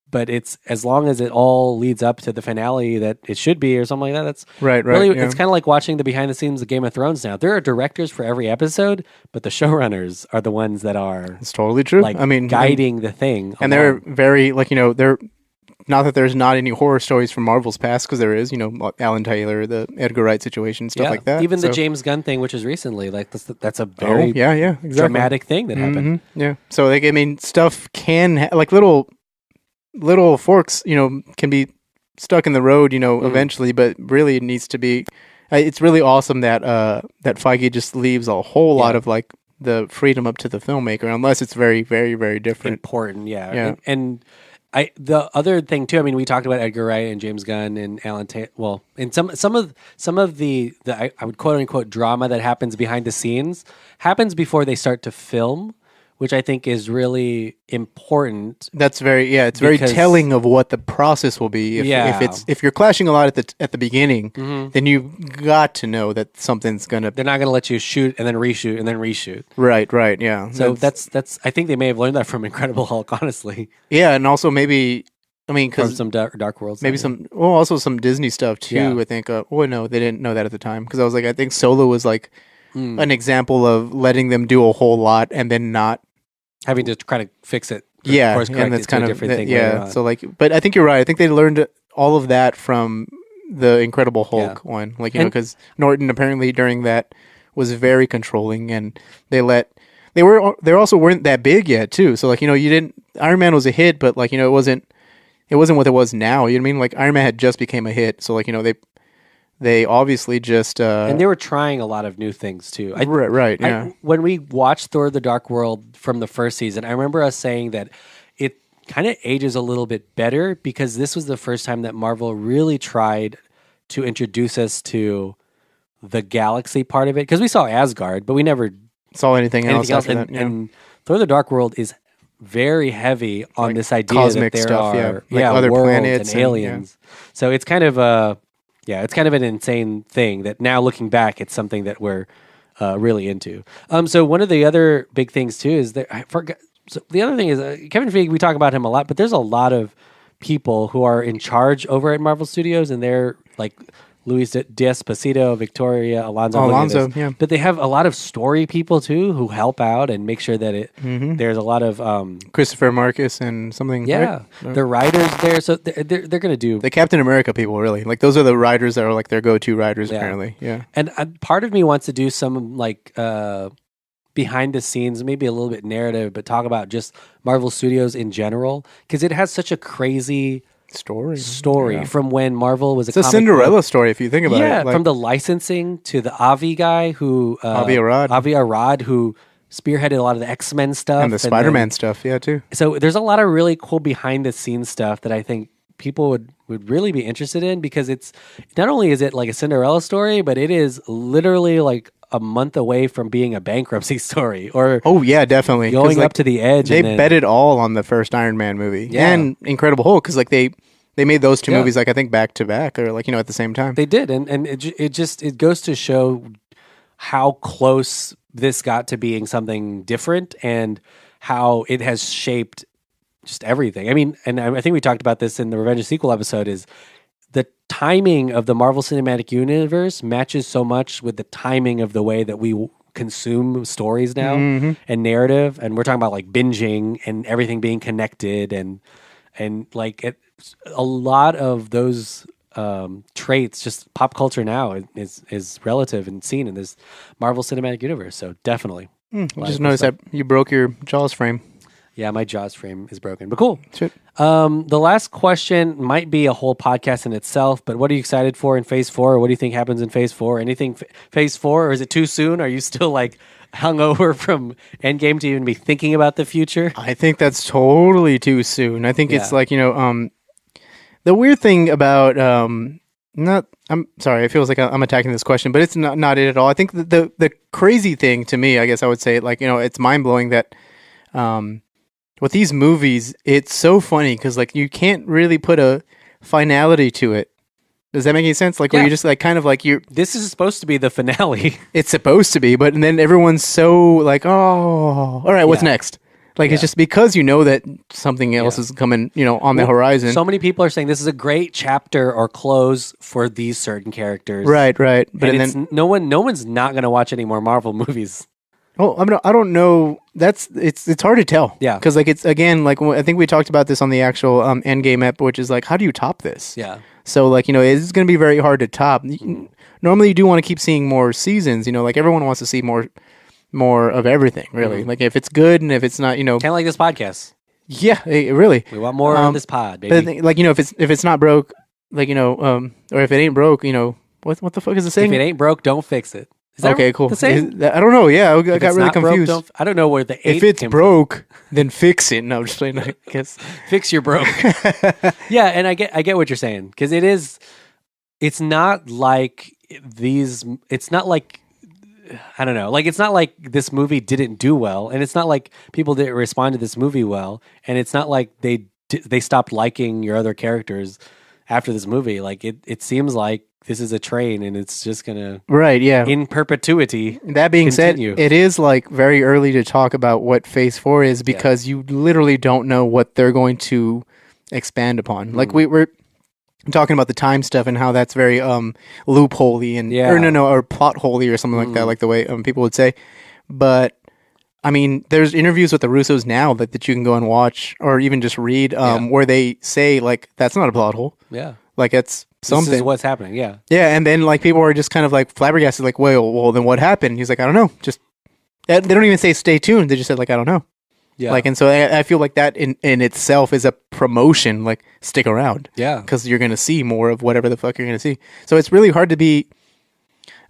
[SPEAKER 1] but it's as long as it all leads up to the finale that it should be or something like that. That's
[SPEAKER 2] right.
[SPEAKER 1] Really, it's kind of like watching the behind the scenes of Game of Thrones now. There are directors for every episode, but the showrunners are the ones that are.
[SPEAKER 2] It's totally true.
[SPEAKER 1] Like, guiding the thing.
[SPEAKER 2] And they're very not that there's not any horror stories from Marvel's past, because there is, Alan Taylor, the Edgar Wright situation, stuff like that.
[SPEAKER 1] Even the James Gunn thing, which was recently, like that's a very
[SPEAKER 2] exactly.
[SPEAKER 1] dramatic thing that happened.
[SPEAKER 2] Yeah. So like, I mean, stuff can like little forks, can be stuck in the road, eventually, but really it needs to be. It's really awesome that that Feige just leaves a whole lot of like the freedom up to the filmmaker, unless it's very, very, very different.
[SPEAKER 1] Important, yeah. And the other thing too. I mean, we talked about Edgar Wright and James Gunn and Alan Taylor. Well, and some of the I would quote unquote drama that happens behind the scenes happens before they start to film, which I think is really important.
[SPEAKER 2] That's it's very telling of what the process will be. If you're clashing a lot at the beginning, then you got to know that something's gonna.
[SPEAKER 1] They're not gonna let you shoot and then reshoot and then reshoot.
[SPEAKER 2] Right, yeah.
[SPEAKER 1] So that's. I think they may have learned that from Incredible Hulk, honestly.
[SPEAKER 2] Yeah, and also maybe. I mean, because
[SPEAKER 1] some Dark World,
[SPEAKER 2] maybe also some Disney stuff too. Yeah. I think. No, they didn't know that at the time, because I was like, I think Solo was like an example of letting them do a whole lot and then not.
[SPEAKER 1] Having to try to fix it.
[SPEAKER 2] And that's kind of
[SPEAKER 1] different thing.
[SPEAKER 2] Yeah, so like, but I think you're right. I think they learned all of that from the Incredible Hulk one. Like, because Norton apparently during that was very controlling, and they also weren't that big yet too. So like, Iron Man was a hit, but like, it wasn't what it was now. You know what I mean? Like, Iron Man had just became a hit. So like, they obviously just...
[SPEAKER 1] and they were trying a lot of new things, too.
[SPEAKER 2] Right, yeah.
[SPEAKER 1] When we watched Thor: The Dark World from the first season, I remember us saying that it kind of ages a little bit better, because this was the first time that Marvel really tried to introduce us to the galaxy part of it. Because we saw Asgard, but we never...
[SPEAKER 2] saw anything else after that.
[SPEAKER 1] And Thor: The Dark World is very heavy on like this idea
[SPEAKER 2] cosmic
[SPEAKER 1] that there
[SPEAKER 2] stuff,
[SPEAKER 1] are
[SPEAKER 2] like other
[SPEAKER 1] worlds
[SPEAKER 2] planets
[SPEAKER 1] and aliens. So it's kind of a... Yeah, it's kind of an insane thing that now looking back, it's something that we're really into. So one of the other big things too is that I forgot. So the other thing is Kevin Feige. We talk about him a lot, but there's a lot of people who are in charge over at Marvel Studios, and they're like Luis D'Esposito, Victoria Alonso.
[SPEAKER 2] Yeah.
[SPEAKER 1] But they have a lot of story people too who help out and make sure that there's a lot of
[SPEAKER 2] Christopher Marcus and something.
[SPEAKER 1] Yeah,
[SPEAKER 2] right?
[SPEAKER 1] The writers there, so they're going to do
[SPEAKER 2] the Captain America people. Really, like those are the writers that are like their go-to writers apparently. Yeah,
[SPEAKER 1] and part of me wants to do some like behind the scenes, maybe a little bit narrative, but talk about just Marvel Studios in general, because it has such a crazy story from when Marvel was
[SPEAKER 2] a Cinderella story if you think about it.
[SPEAKER 1] Yeah, from the licensing to the Avi guy who Avi Arad, who spearheaded a lot of the X-Men stuff
[SPEAKER 2] and the Spider-Man stuff, too.
[SPEAKER 1] So there's a lot of really cool behind the scenes stuff that I think people would really be interested in, because it's not only is it like a Cinderella story, but it is literally like a month away from being a bankruptcy story, or
[SPEAKER 2] definitely
[SPEAKER 1] going up to the edge.
[SPEAKER 2] They bet it all on the first Iron Man movie and Incredible Hulk, because like they made those two movies like I think back to back, or like at the same time.
[SPEAKER 1] They did, and it goes to show how close this got to being something different, and how it has shaped just everything. I mean, and I think we talked about this in the Avengers sequel episode, is the timing of the Marvel Cinematic Universe matches so much with the timing of the way that we consume stories now and narrative. And we're talking about like binging and everything being connected, and like a lot of those traits, just pop culture now is relative and seen in this Marvel Cinematic Universe. So definitely.
[SPEAKER 2] Just noticed that you broke your Jaws frame.
[SPEAKER 1] Yeah, my Jaws frame is broken, but cool.
[SPEAKER 2] Shit.
[SPEAKER 1] The last question might be a whole podcast in itself, but what are you excited for in Phase 4? Or what do you think happens in Phase 4? Anything Phase 4, or is it too soon? Are you still like hungover from Endgame to even be thinking about the future?
[SPEAKER 2] I think that's totally too soon. I think it's like, the weird thing about, I'm sorry, it feels like I'm attacking this question, but it's not it at all. I think the crazy thing to me, I guess I would say, like, it's mind-blowing that, with these movies, it's so funny because like you can't really put a finality to it. Does that make any sense? Like where you just like kind of like you.
[SPEAKER 1] This is supposed to be the finale.
[SPEAKER 2] It's supposed to be, but then everyone's so like, oh, all right, what's next? Like it's just because that something else is coming, on the horizon.
[SPEAKER 1] So many people are saying this is a great chapter or close for these certain characters.
[SPEAKER 2] Right. But
[SPEAKER 1] then no one's not going to watch any more Marvel movies.
[SPEAKER 2] Well, I don't know. it's hard to tell.
[SPEAKER 1] Yeah.
[SPEAKER 2] Because like it's again like I think we talked about this on the actual Endgame ep, which is like how do you top this?
[SPEAKER 1] Yeah.
[SPEAKER 2] So like it's going to be very hard to top. Normally you do want to keep seeing more seasons. Like everyone wants to see more of everything. Really, like if it's good and if it's not,
[SPEAKER 1] kind of like this podcast.
[SPEAKER 2] Yeah, really.
[SPEAKER 1] We want more of this pod, baby.
[SPEAKER 2] But like if it's not broke, like or if it ain't broke, what the fuck is the saying?
[SPEAKER 1] If it ain't broke, don't fix it. Is that
[SPEAKER 2] okay, cool.
[SPEAKER 1] The saying?
[SPEAKER 2] I don't know. Yeah, I got really confused.
[SPEAKER 1] Broke, I don't know where the
[SPEAKER 2] if it's broke, then fix it. No, I'm just playing. I guess
[SPEAKER 1] fix your broke. Yeah, and I get what you're saying because it's not like these. It's not like I don't know. Like it's not like this movie didn't do well, and it's not like people didn't respond to this movie well, and it's not like they stopped liking your other characters after this movie. Like it seems like this is a train and it's just gonna in perpetuity.
[SPEAKER 2] That being
[SPEAKER 1] continue.
[SPEAKER 2] said, it is like very early to talk about what Phase 4 is because you literally don't know what they're going to expand upon. Like we're talking about the time stuff and how that's very loopholey and or plot holey or something like that, like the way people would say. But I mean, there's interviews with the Russos now that you can go and watch or even just read where they say like that's not a plot hole.
[SPEAKER 1] Yeah.
[SPEAKER 2] Like it's something.
[SPEAKER 1] This is what's happening, yeah.
[SPEAKER 2] Yeah, and then like people are just kind of like flabbergasted, like, well, then what happened? He's like, I don't know. Just they don't even say stay tuned. They just said like, I don't know. Yeah. Like, and so I feel like that in itself is a promotion. Like, stick around.
[SPEAKER 1] Yeah.
[SPEAKER 2] Because you're gonna see more of whatever the fuck you're gonna see. So it's really hard to be.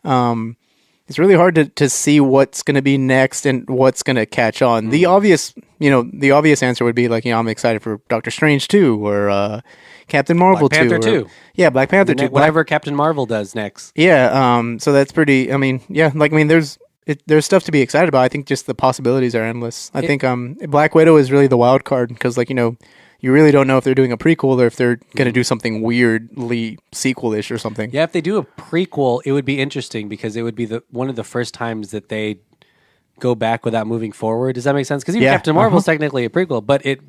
[SPEAKER 2] It's really hard to see what's gonna be next and what's gonna catch on. The obvious answer would be like, I'm excited for Doctor Strange 2 or Captain Marvel 2.
[SPEAKER 1] Black Panther 2.
[SPEAKER 2] Yeah, Black Panther 2.
[SPEAKER 1] Whatever Captain Marvel does next.
[SPEAKER 2] Yeah, so that's pretty, there's stuff to be excited about. I think just the possibilities are endless. I think Black Widow is really the wild card because, like, you really don't know if they're doing a prequel or if they're going to do something weirdly sequel-ish or something.
[SPEAKER 1] Yeah, if they do a prequel, it would be interesting because it would be one of the first times that they go back without moving forward. Does that make sense? Because even Captain Marvel is technically a prequel, but it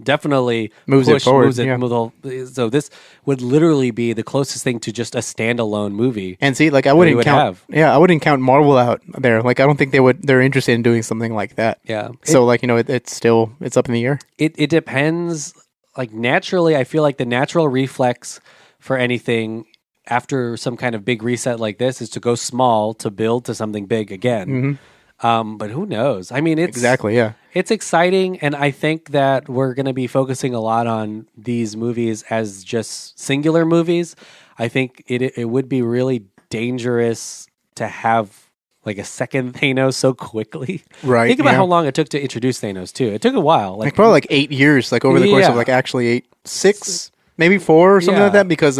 [SPEAKER 1] definitely
[SPEAKER 2] moves it forward.
[SPEAKER 1] So this would literally be the closest thing to just a standalone movie.
[SPEAKER 2] And see, like I wouldn't count Marvel out there. Like I don't think they're interested in doing something like that.
[SPEAKER 1] Yeah.
[SPEAKER 2] So it's up in the air.
[SPEAKER 1] It depends. Like naturally, I feel like the natural reflex for anything after some kind of big reset like this is to go small to build to something big again. But who knows? I mean, it's exciting, and I think that we're going to be focusing a lot on these movies as just singular movies. I think it would be really dangerous to have like a second Thanos so quickly.
[SPEAKER 2] Right.
[SPEAKER 1] Think about how long it took to introduce Thanos too. It took a while.
[SPEAKER 2] Like probably like 8 years, like over the course of like actually 6, maybe 4 or something like that because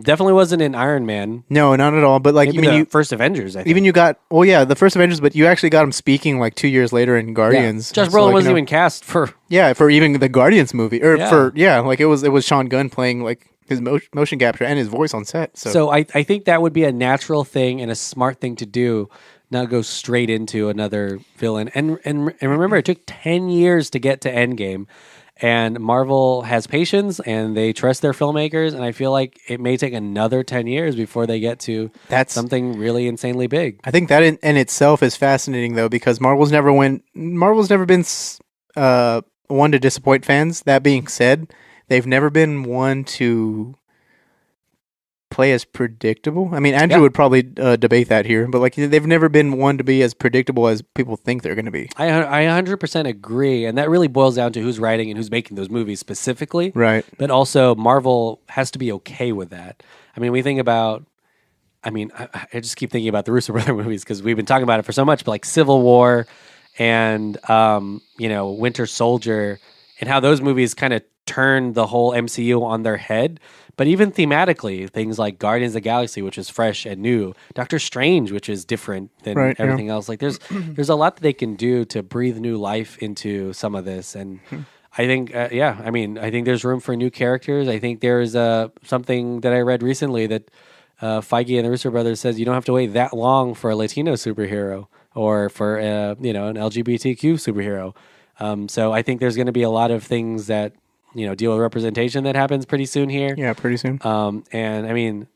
[SPEAKER 1] definitely wasn't in Iron Man.
[SPEAKER 2] No, not at all. But like,
[SPEAKER 1] the first Avengers, I think.
[SPEAKER 2] Even you got, the first Avengers, but you actually got him speaking like 2 years later in Guardians.
[SPEAKER 1] Yeah. Josh Brolin wasn't even cast for.
[SPEAKER 2] Yeah, for even the Guardians movie, or like it was Sean Gunn playing like his motion capture and his voice on set. So
[SPEAKER 1] I think that would be a natural thing and a smart thing to do. Not go straight into another villain. And remember, it took 10 years to get to Endgame. And Marvel has patience and they trust their filmmakers. And I feel like it may take another 10 years before they get to something really insanely big.
[SPEAKER 2] I think that in itself is fascinating, though, because Marvel's never been one to disappoint fans. That being said, they've never been one to play as predictable. I mean, Andrew would probably debate that here, but like they've never been one to be as predictable as people think they're going to be.
[SPEAKER 1] I 100% agree, and that really boils down to who's writing and who's making those movies specifically.
[SPEAKER 2] Right.
[SPEAKER 1] But also, Marvel has to be okay with that. I mean, we think about. I mean, I just keep thinking about the Russo brother movies because we've been talking about it for so much, but like Civil War and Winter Soldier, and how those movies kind of turned the whole MCU on their head. But even thematically, things like Guardians of the Galaxy, which is fresh and new, Doctor Strange, which is different than everything else. Like there's a lot that they can do to breathe new life into some of this. And I think, I think there's room for new characters. I think there's something that I read recently that Feige and the Russo brothers says you don't have to wait that long for a Latino superhero or for an LGBTQ superhero. So I think there's going to be a lot of things that deal with representation that happens pretty soon here.
[SPEAKER 2] Yeah, pretty soon.
[SPEAKER 1] And I mean,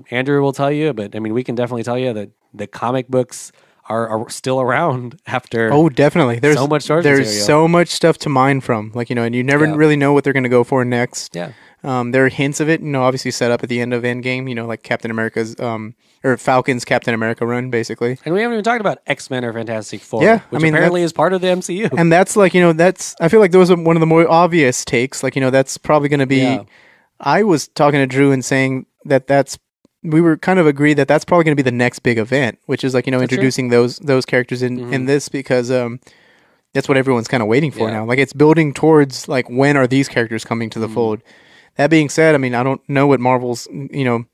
[SPEAKER 1] Andrew will tell you, but I mean, we can definitely tell you that the comic books are still around after.
[SPEAKER 2] Oh, definitely. There's
[SPEAKER 1] so much source
[SPEAKER 2] There's
[SPEAKER 1] material.
[SPEAKER 2] so much stuff to mine from, like, and you never really know what they're going to go for next.
[SPEAKER 1] Yeah.
[SPEAKER 2] There are hints of it, obviously set up at the end of Endgame, like Captain America's, or Falcon's Captain America run, basically.
[SPEAKER 1] And we haven't even talked about X-Men or Fantastic Four,
[SPEAKER 2] Yeah,
[SPEAKER 1] which apparently is part of the MCU.
[SPEAKER 2] And that's like, I feel like those are one of the more obvious takes. Like, that's probably going to be. Yeah. I was talking to Drew and saying we were kind of agreed that that's probably going to be the next big event, which is like, introducing those characters in this, because that's what everyone's kind of waiting for now. Like, it's building towards like, when are these characters coming to the fold? That being said, I mean, I don't know what Marvel's, you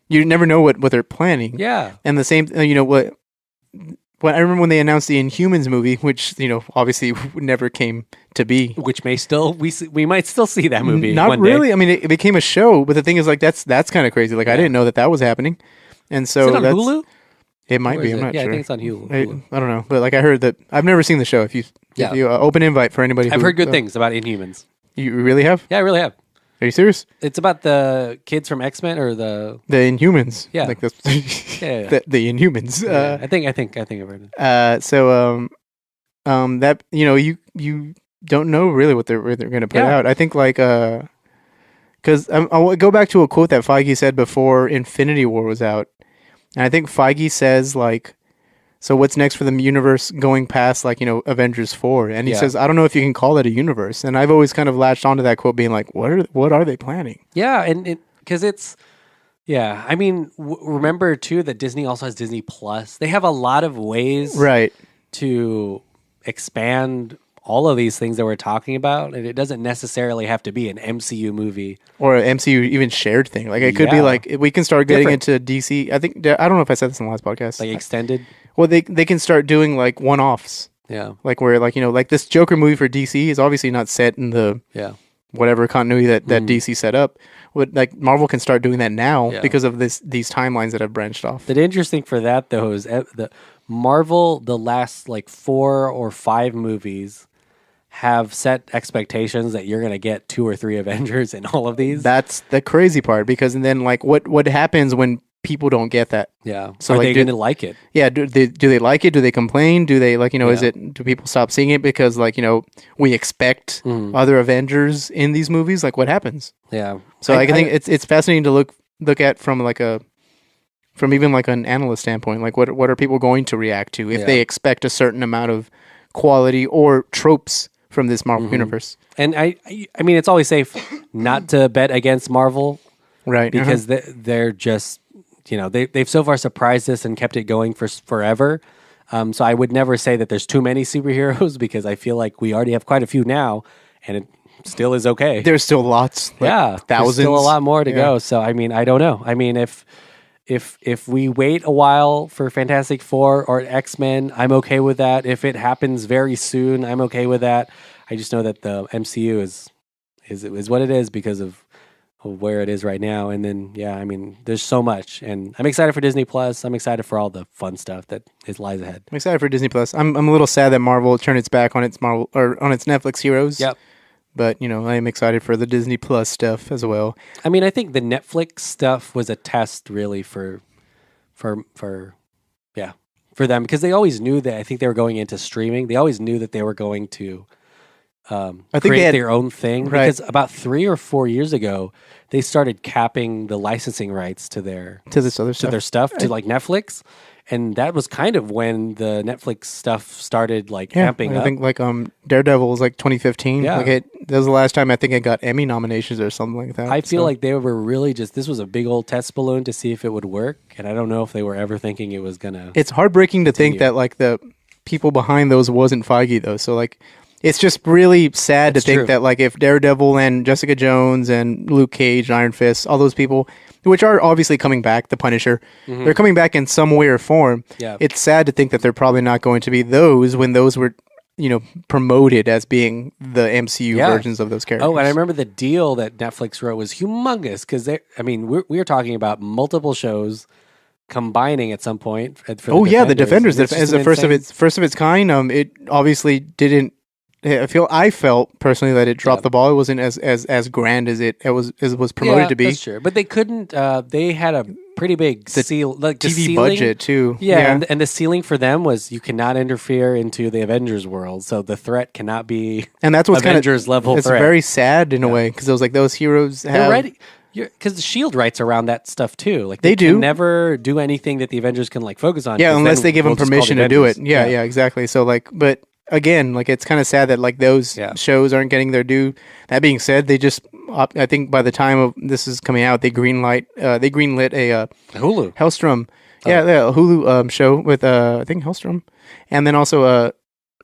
[SPEAKER 2] never know what they're planning.
[SPEAKER 1] Yeah.
[SPEAKER 2] And the same, what I remember when they announced the Inhumans movie, which, obviously never came to be.
[SPEAKER 1] Which may still, we might still see that movie.
[SPEAKER 2] Not
[SPEAKER 1] one
[SPEAKER 2] really.
[SPEAKER 1] day.
[SPEAKER 2] I mean, it became a show, but the thing is, like, that's kind of crazy. Like, I didn't know that was happening. And so
[SPEAKER 1] is it on Hulu?
[SPEAKER 2] It might be. I'm not sure.
[SPEAKER 1] Yeah, I think it's on Hulu.
[SPEAKER 2] I don't know. But like, I heard that, I've never seen the show. If you open invite for anybody.
[SPEAKER 1] I've heard good things about Inhumans.
[SPEAKER 2] You really have?
[SPEAKER 1] Yeah, I really have.
[SPEAKER 2] Are you serious?
[SPEAKER 1] It's about the kids from X-Men or the
[SPEAKER 2] Inhumans.
[SPEAKER 1] Yeah,
[SPEAKER 2] like the
[SPEAKER 1] the
[SPEAKER 2] Inhumans.
[SPEAKER 1] I think I've heard it.
[SPEAKER 2] That you don't know really what they're going to put out. I think like because I'll go back to a quote that Feige said before Infinity War was out, and I think Feige says like, so what's next for the universe going past like, Avengers 4? And he says, I don't know if you can call it a universe. And I've always kind of latched onto that quote being like, what are they planning?
[SPEAKER 1] Yeah. And because it's, I mean, remember too that Disney also has Disney Plus. They have a lot of ways to expand all of these things that we're talking about. And it doesn't necessarily have to be an MCU movie.
[SPEAKER 2] Or an MCU even shared thing. Like it could be like, we can start getting into DC. I don't know if I said this in the last podcast.
[SPEAKER 1] Like extended?
[SPEAKER 2] Well, they can start doing like one-offs.
[SPEAKER 1] Yeah.
[SPEAKER 2] Like where like, like this Joker movie for DC is obviously not set in the whatever continuity that DC set up. Like Marvel can start doing that now because of these timelines that have branched off.
[SPEAKER 1] The interesting for that though is the Marvel, the last like 4 or 5 movies have set expectations that you're going to get 2 or 3 Avengers in all of these.
[SPEAKER 2] That's the crazy part, because and then like what happens when people don't get that?
[SPEAKER 1] Yeah.
[SPEAKER 2] So
[SPEAKER 1] are
[SPEAKER 2] like,
[SPEAKER 1] they going to like it?
[SPEAKER 2] Yeah. Do they like it? Do they complain? Do they like, do people stop seeing it because like, we expect other Avengers in these movies? Like what happens?
[SPEAKER 1] Yeah.
[SPEAKER 2] So I think it's fascinating to look at from even like an analyst standpoint. Like what are people going to react to if they expect a certain amount of quality or tropes from this Marvel universe?
[SPEAKER 1] And I mean, it's always safe not to bet against Marvel,
[SPEAKER 2] right?
[SPEAKER 1] Because they're just, they've so far surprised us and kept it going for forever. So I would never say that there's too many superheroes, because I feel like we already have quite a few now, and it still is okay.
[SPEAKER 2] There's still lots,
[SPEAKER 1] thousands. There's still a lot more to go. So I mean, I don't know. I mean, if we wait a while for Fantastic Four or X-Men, I'm okay with that. If it happens very soon, I'm okay with that. I just know that the MCU is what it is because of where it is right now. And then, I mean, there's so much. And I'm excited for Disney Plus. I'm excited for all the fun stuff that lies ahead.
[SPEAKER 2] I'm excited for Disney Plus. I'm a little sad that Marvel turned its back on its Marvel or on its Netflix heroes.
[SPEAKER 1] Yep.
[SPEAKER 2] But, I am excited for the Disney Plus stuff as well.
[SPEAKER 1] I mean, I think the Netflix stuff was a test really for them, because they always knew that. I think they were going into streaming. They always knew that they were going to I think create their own thing. Right. Because about 3 or 4 years ago, they started capping the licensing rights to their
[SPEAKER 2] their stuff,
[SPEAKER 1] to like Netflix. And that was kind of when the Netflix stuff started like amping up.
[SPEAKER 2] I think like Daredevil was like 2015.
[SPEAKER 1] Yeah.
[SPEAKER 2] Like that was the last time I think it got Emmy nominations or something like that.
[SPEAKER 1] I feel like they were really this was a big old test balloon to see if it would work. And I don't know if they were ever thinking it was going to.
[SPEAKER 2] It's heartbreaking to think that like the people behind those wasn't Feige though. So like, it's just really sad to think that like if Daredevil and Jessica Jones and Luke Cage, Iron Fist, all those people, which are obviously coming back, the Punisher, they're coming back in some way or form.
[SPEAKER 1] Yeah.
[SPEAKER 2] It's sad to think that they're probably not going to be those when those were, promoted as being the MCU versions of those characters.
[SPEAKER 1] Oh, and I remember the deal that Netflix wrote was humongous, because we were talking about multiple shows combining at some point. For
[SPEAKER 2] the Defenders as the first of its kind. It obviously didn't. I felt personally that it dropped the ball. It wasn't as grand as it was promoted to be.
[SPEAKER 1] That's true. But they couldn't. They had a pretty big seal, like the
[SPEAKER 2] TV
[SPEAKER 1] ceiling,
[SPEAKER 2] budget too.
[SPEAKER 1] Yeah. And the ceiling for them was you cannot interfere into the Avengers world, so the threat cannot be.
[SPEAKER 2] And that's what's
[SPEAKER 1] Avengers level.
[SPEAKER 2] It's
[SPEAKER 1] threat.
[SPEAKER 2] Very sad in a way because it was like those heroes have.
[SPEAKER 1] Because the Shield writes around that stuff too. Like
[SPEAKER 2] they do
[SPEAKER 1] can never do anything that the Avengers can like focus on.
[SPEAKER 2] Yeah, unless they give them permission to do it. Yeah, exactly. So like, but again, like it's kind of sad that like those shows aren't getting their due. That being said, they just I think by the time of this is coming out, they greenlit a
[SPEAKER 1] Hulu
[SPEAKER 2] Hellstrom, the Hulu show with I think Hellstrom, and then also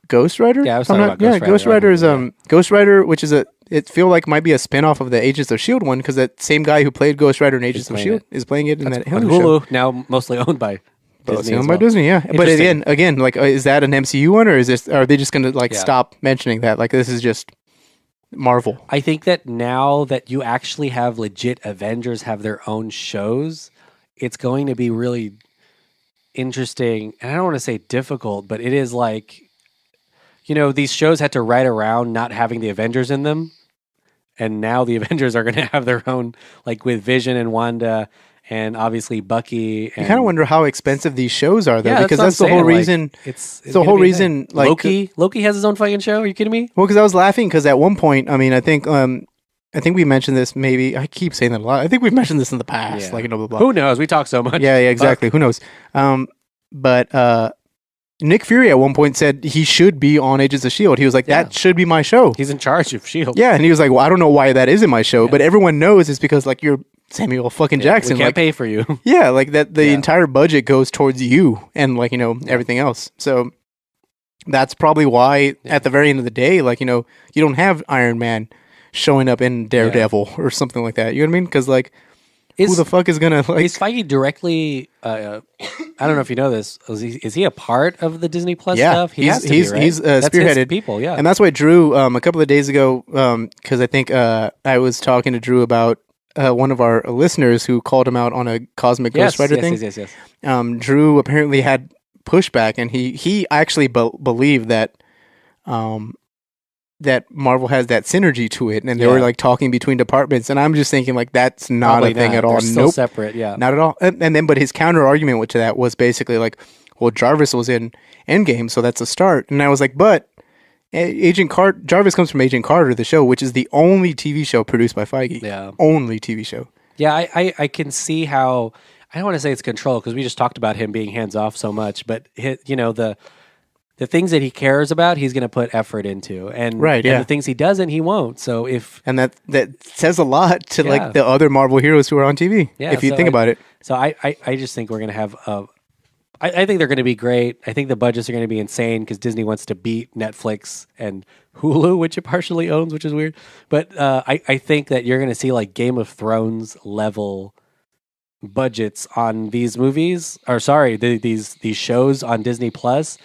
[SPEAKER 2] Ghost Rider.
[SPEAKER 1] Yeah, I was talking about Ghost Rider.
[SPEAKER 2] Ghost Rider is Ghost Rider, which is it feel like might be a spinoff of the Agents of Shield one because that same guy who played Ghost Rider in Agents of Shield is playing it in that Hulu show.
[SPEAKER 1] Now mostly owned by Disney.
[SPEAKER 2] Owned by Disney, yeah. But again, like is that an MCU one or are they just going to stop mentioning that? Like this is just Marvel.
[SPEAKER 1] I think that now that you actually have legit Avengers have their own shows, it's going to be really interesting. And I don't want to say difficult, but it is like, these shows had to write around not having the Avengers in them. And now the Avengers are going to have their own, like with Vision and Wanda and obviously Bucky. And
[SPEAKER 2] you kind of wonder how expensive these shows are, though,
[SPEAKER 1] yeah,
[SPEAKER 2] because that's the whole reason.
[SPEAKER 1] Like, it's
[SPEAKER 2] the whole reason. Like
[SPEAKER 1] Loki has his own fucking show. Are you kidding me?
[SPEAKER 2] Well, because I was laughing because at one point, I mean, I think we mentioned this. Maybe I keep saying that a lot. I think we've mentioned this in the past.
[SPEAKER 1] Yeah.
[SPEAKER 2] Blah, blah, blah.
[SPEAKER 1] Who knows? We talk so much.
[SPEAKER 2] Yeah, exactly. Who knows? But Nick Fury at one point said he should be on Agents of S.H.I.E.L.D. He was like, that should be my show.
[SPEAKER 1] He's in charge of S.H.I.E.L.D.
[SPEAKER 2] Yeah, and he was like, well, I don't know why that isn't my show, but everyone knows it's because, like, you're Samuel fucking Jackson.
[SPEAKER 1] We can't pay for you.
[SPEAKER 2] Yeah, like, that the entire budget goes towards you and, like, everything else. So that's probably why, at the very end of the day, like, you don't have Iron Man showing up in Daredevil or something like that. You know what I mean? Because, like, who the fuck is gonna like?
[SPEAKER 1] Is Feige directly? I don't know if you know this. Is he a part of the Disney Plus stuff?
[SPEAKER 2] He's spearheaded
[SPEAKER 1] people. Yeah,
[SPEAKER 2] and that's why Drew a couple of days ago, because I think I was talking to Drew about one of our listeners who called him out on a Cosmic Ghost Rider thing.
[SPEAKER 1] Yes.
[SPEAKER 2] Drew apparently had pushback, and he actually believed that. That Marvel has that synergy to it, and they were like talking between departments, and I'm just thinking like that's not a thing at all.
[SPEAKER 1] They're still separate,
[SPEAKER 2] not at all. And then, but his counter argument to that was basically like, well, Jarvis was in Endgame, so that's a start. And I was like, but Jarvis comes from Agent Carter, the show, which is the only TV show produced by Feige.
[SPEAKER 1] Yeah,
[SPEAKER 2] only TV show.
[SPEAKER 1] Yeah, I can see how. I don't want to say it's control because we just talked about him being hands off so much, but the things that he cares about, he's going to put effort into, and the things he doesn't, he won't. So
[SPEAKER 2] that says a lot to like the other Marvel heroes who are on TV. Yeah, if you think about it.
[SPEAKER 1] So I just think we're going to have I think they're going to be great. I think the budgets are going to be insane because Disney wants to beat Netflix and Hulu, which it partially owns, which is weird. But I think that you're going to see like Game of Thrones level budgets on these movies, or sorry, these shows on Disney Plus.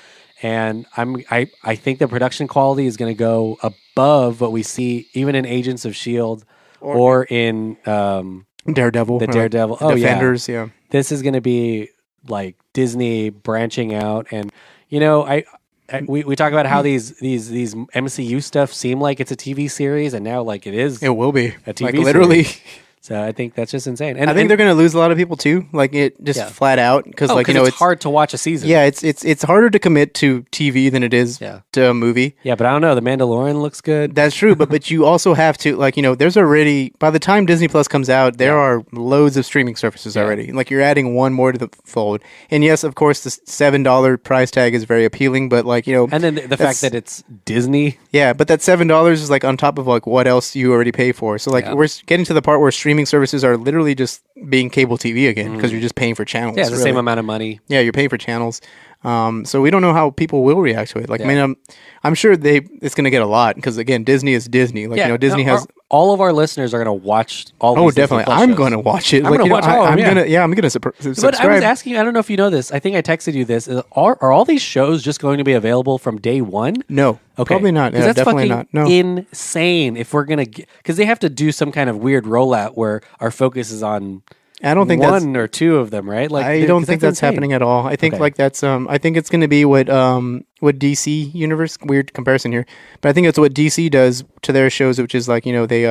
[SPEAKER 1] And I think the production quality is going to go above what we see even in Agents of S.H.I.E.L.D. or in
[SPEAKER 2] Daredevil.
[SPEAKER 1] The Daredevil.
[SPEAKER 2] Defenders, yeah.
[SPEAKER 1] This is going to be like Disney branching out. And, we talk about how these MCU stuff seem like it's a TV series, and now like it is.
[SPEAKER 2] It will be.
[SPEAKER 1] A TV
[SPEAKER 2] like literally.
[SPEAKER 1] Series. So I think that's just insane.
[SPEAKER 2] And I think they're going to lose a lot of people too. Like it just flat out because
[SPEAKER 1] it's hard to watch a season.
[SPEAKER 2] Yeah, it's harder to commit to TV than it is to a movie.
[SPEAKER 1] Yeah, but I don't know. The Mandalorian looks good.
[SPEAKER 2] That's true, but you also have to there's already by the time Disney Plus comes out, there are loads of streaming services already. Like you're adding one more to the fold. And yes, of course, the $7 price tag is very appealing, but
[SPEAKER 1] and then the fact that it's Disney.
[SPEAKER 2] Yeah, but that $7 is like on top of like what else you already pay for. So we're getting to the part where streaming services are literally just being cable TV again because you're just paying for channels.
[SPEAKER 1] Yeah, it's the same amount of money.
[SPEAKER 2] Yeah, you're paying for channels. So we don't know how people will react to it. Like, I mean, I'm sure it's going to get a lot because again, Disney is Disney. Like, Disney has
[SPEAKER 1] all of our listeners are going to watch all.
[SPEAKER 2] Oh, definitely. I'm going to watch it.
[SPEAKER 1] I'm going to watch all of them.
[SPEAKER 2] I'm going to subscribe.
[SPEAKER 1] But I was asking. I don't know if you know this. I think I texted you this. Are all these shows just going to be available from day one?
[SPEAKER 2] No, probably not.
[SPEAKER 1] That's
[SPEAKER 2] definitely
[SPEAKER 1] fucking
[SPEAKER 2] not. No.
[SPEAKER 1] Insane. If we're gonna, because they have to do some kind of weird rollout where our focus is on.
[SPEAKER 2] I don't think
[SPEAKER 1] one or two of them, right? Like
[SPEAKER 2] I don't think that's happening at all. I think that's I think it's going to be what DC Universe, weird comparison here, but I think it's what DC does to their shows, which is like they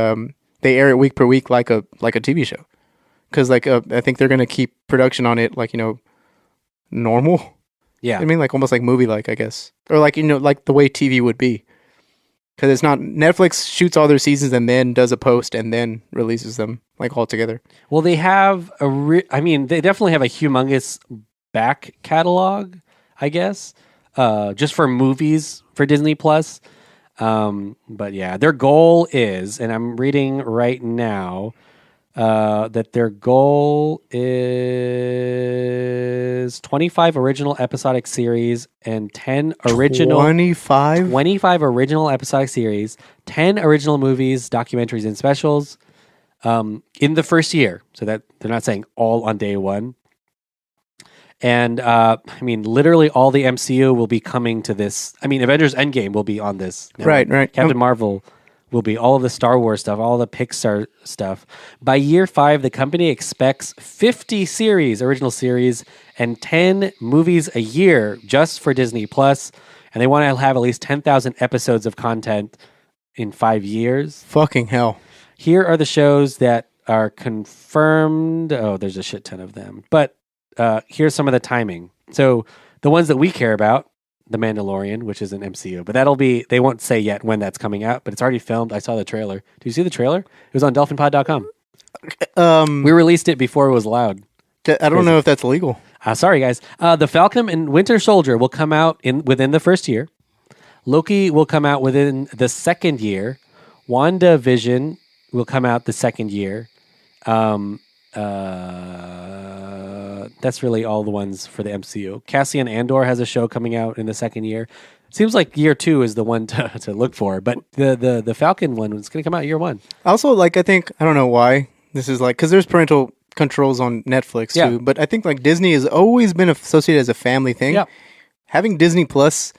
[SPEAKER 2] air it week per week like a TV show, because like I think they're gonna keep production on it like normal.
[SPEAKER 1] Yeah,
[SPEAKER 2] I mean like almost like movie like I guess, or like like the way TV would be. Because it's not Netflix shoots all their seasons and then does a post and then releases them like all together.
[SPEAKER 1] Well, they have they definitely have a humongous back catalog, I guess, just for movies for Disney Plus. But yeah, their goal is, and I'm reading right now, that their goal is 25 original episodic series and 10 original
[SPEAKER 2] 25
[SPEAKER 1] original episodic series, 10 original movies, documentaries, and specials in the first year. So that they're not saying all on day one. And literally all the MCU will be coming to this. I mean, Avengers Endgame will be on this.
[SPEAKER 2] Right.
[SPEAKER 1] Captain Marvel will be, all of the Star Wars stuff, all the Pixar stuff. By year 5, the company expects 50 original series, and 10 movies a year just for Disney Plus. And they want to have at least 10,000 episodes of content in 5 years.
[SPEAKER 2] Fucking hell.
[SPEAKER 1] Here are the shows that are confirmed. Oh, there's a shit ton of them. But here's some of the timing. So the ones that we care about, The Mandalorian, which is an MCU, but they won't say yet when that's coming out, but it's already filmed. I saw the trailer. Did you see the trailer? It was on dolphinpod.com. We released it before it was allowed.
[SPEAKER 2] I don't know if that's legal.
[SPEAKER 1] Sorry, guys. The Falcon and Winter Soldier will come out within the first year. Loki will come out within the second year. WandaVision will come out the second year. That's really all the ones for the MCU. Cassian Andor has a show coming out in the second year. Seems like year 2 is the one to look for, but the Falcon one is going to come out year 1.
[SPEAKER 2] Also, like, I don't know why this is like, because there's parental controls on Netflix too, but I think like Disney has always been associated as a family thing.
[SPEAKER 1] Yeah.
[SPEAKER 2] Having Disney Plus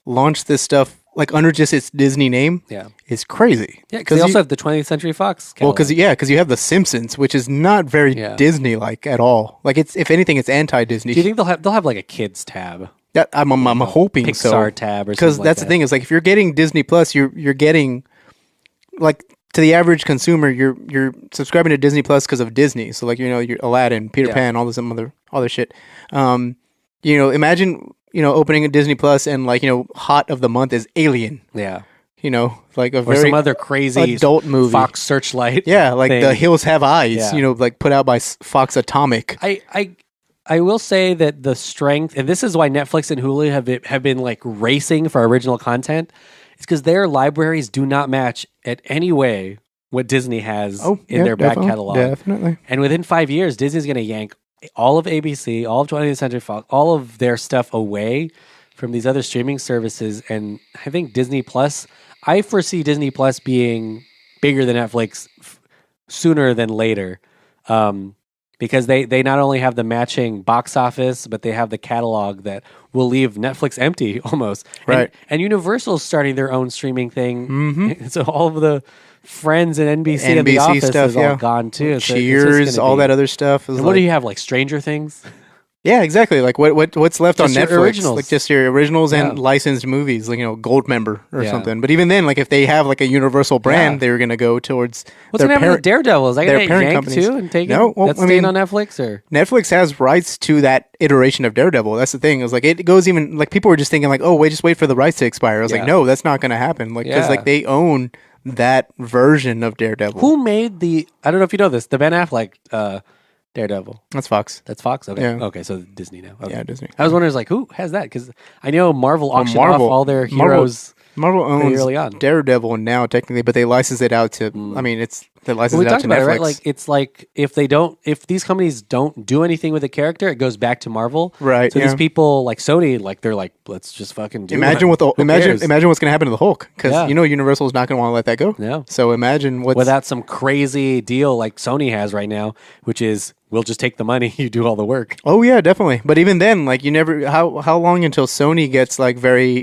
[SPEAKER 2] launch this stuff like under just its Disney name is crazy.
[SPEAKER 1] Yeah, because they also have the 20th Century Fox catalog.
[SPEAKER 2] Well, because you have The Simpsons, which is not very Disney-like at all. Like, it's, if anything, it's anti-Disney.
[SPEAKER 1] Do you think they'll have like a kids tab?
[SPEAKER 2] That, I'm hoping so.
[SPEAKER 1] Pixar tab or something
[SPEAKER 2] because that's the thing is like if you're getting Disney Plus, you're getting like to the average consumer, you're subscribing to Disney Plus because of Disney. So like you're Aladdin, Peter Pan, all this other shit. Imagine opening a Disney Plus and like hot of the month is Alien.
[SPEAKER 1] Yeah.
[SPEAKER 2] Like a
[SPEAKER 1] or
[SPEAKER 2] very
[SPEAKER 1] some other crazy
[SPEAKER 2] adult movie.
[SPEAKER 1] Fox Searchlight.
[SPEAKER 2] Yeah, like
[SPEAKER 1] thing.
[SPEAKER 2] The Hills Have Eyes.
[SPEAKER 1] Yeah.
[SPEAKER 2] Like put out by Fox Atomic.
[SPEAKER 1] I will say that the strength, and this is why Netflix and Hulu have been like racing for original content, is because their libraries do not match at any way what Disney has in their back catalog.
[SPEAKER 2] Definitely.
[SPEAKER 1] And within 5 years, Disney's going to yank all of ABC, all of 20th Century Fox, all of their stuff away from these other streaming services. And I think Disney Plus, I foresee Disney Plus being bigger than Netflix sooner than later. Because they not only have the matching box office, but they have the catalog that will leave Netflix empty almost.
[SPEAKER 2] Right.
[SPEAKER 1] And Universal's starting their own streaming thing. Mm-hmm. So all of the Friends and NBC and The Office
[SPEAKER 2] stuff,
[SPEAKER 1] is all gone too.
[SPEAKER 2] Cheers, all that other stuff.
[SPEAKER 1] And what do you have, like Stranger Things?
[SPEAKER 2] Yeah, exactly. Like what's left
[SPEAKER 1] just
[SPEAKER 2] on Netflix?
[SPEAKER 1] Originals.
[SPEAKER 2] Like just your originals and licensed movies, like Gold Member or something. But even then, like if they have like a Universal brand, they're gonna go towards
[SPEAKER 1] what's gonna happen with Daredevil? Is that gonna get yanked companies too and taken?
[SPEAKER 2] No,
[SPEAKER 1] that's staying on Netflix or
[SPEAKER 2] Netflix has rights to that iteration of Daredevil. That's the thing. It was like it goes even like people were just thinking like, oh, just wait for the rights to expire. I was like, no, that's not gonna happen. Like because like they own that version of Daredevil.
[SPEAKER 1] Who made I don't know if you know this, the Ben Affleck Daredevil.
[SPEAKER 2] That's Fox.
[SPEAKER 1] That's Fox? Okay.
[SPEAKER 2] Yeah.
[SPEAKER 1] Okay, so Disney now. Okay.
[SPEAKER 2] Yeah, Disney.
[SPEAKER 1] I was wondering, like, who has that? Because I know Marvel auctioned off all their heroes.
[SPEAKER 2] Marvel owns
[SPEAKER 1] early on.
[SPEAKER 2] Daredevil now, technically, but they license it out to. I mean, they license it out to Netflix.
[SPEAKER 1] Right? Like it's like if these companies don't do anything with the character, it goes back to Marvel.
[SPEAKER 2] Right.
[SPEAKER 1] So these people like Sony, like they're like, let's just fucking do.
[SPEAKER 2] Imagine what's going to happen to the Hulk, because Universal is not going to want to let that go.
[SPEAKER 1] No.
[SPEAKER 2] So imagine
[SPEAKER 1] without some crazy deal like Sony has right now, which is we'll just take the money, you do all the work.
[SPEAKER 2] Oh yeah, definitely. But even then, like you never how long until Sony gets like very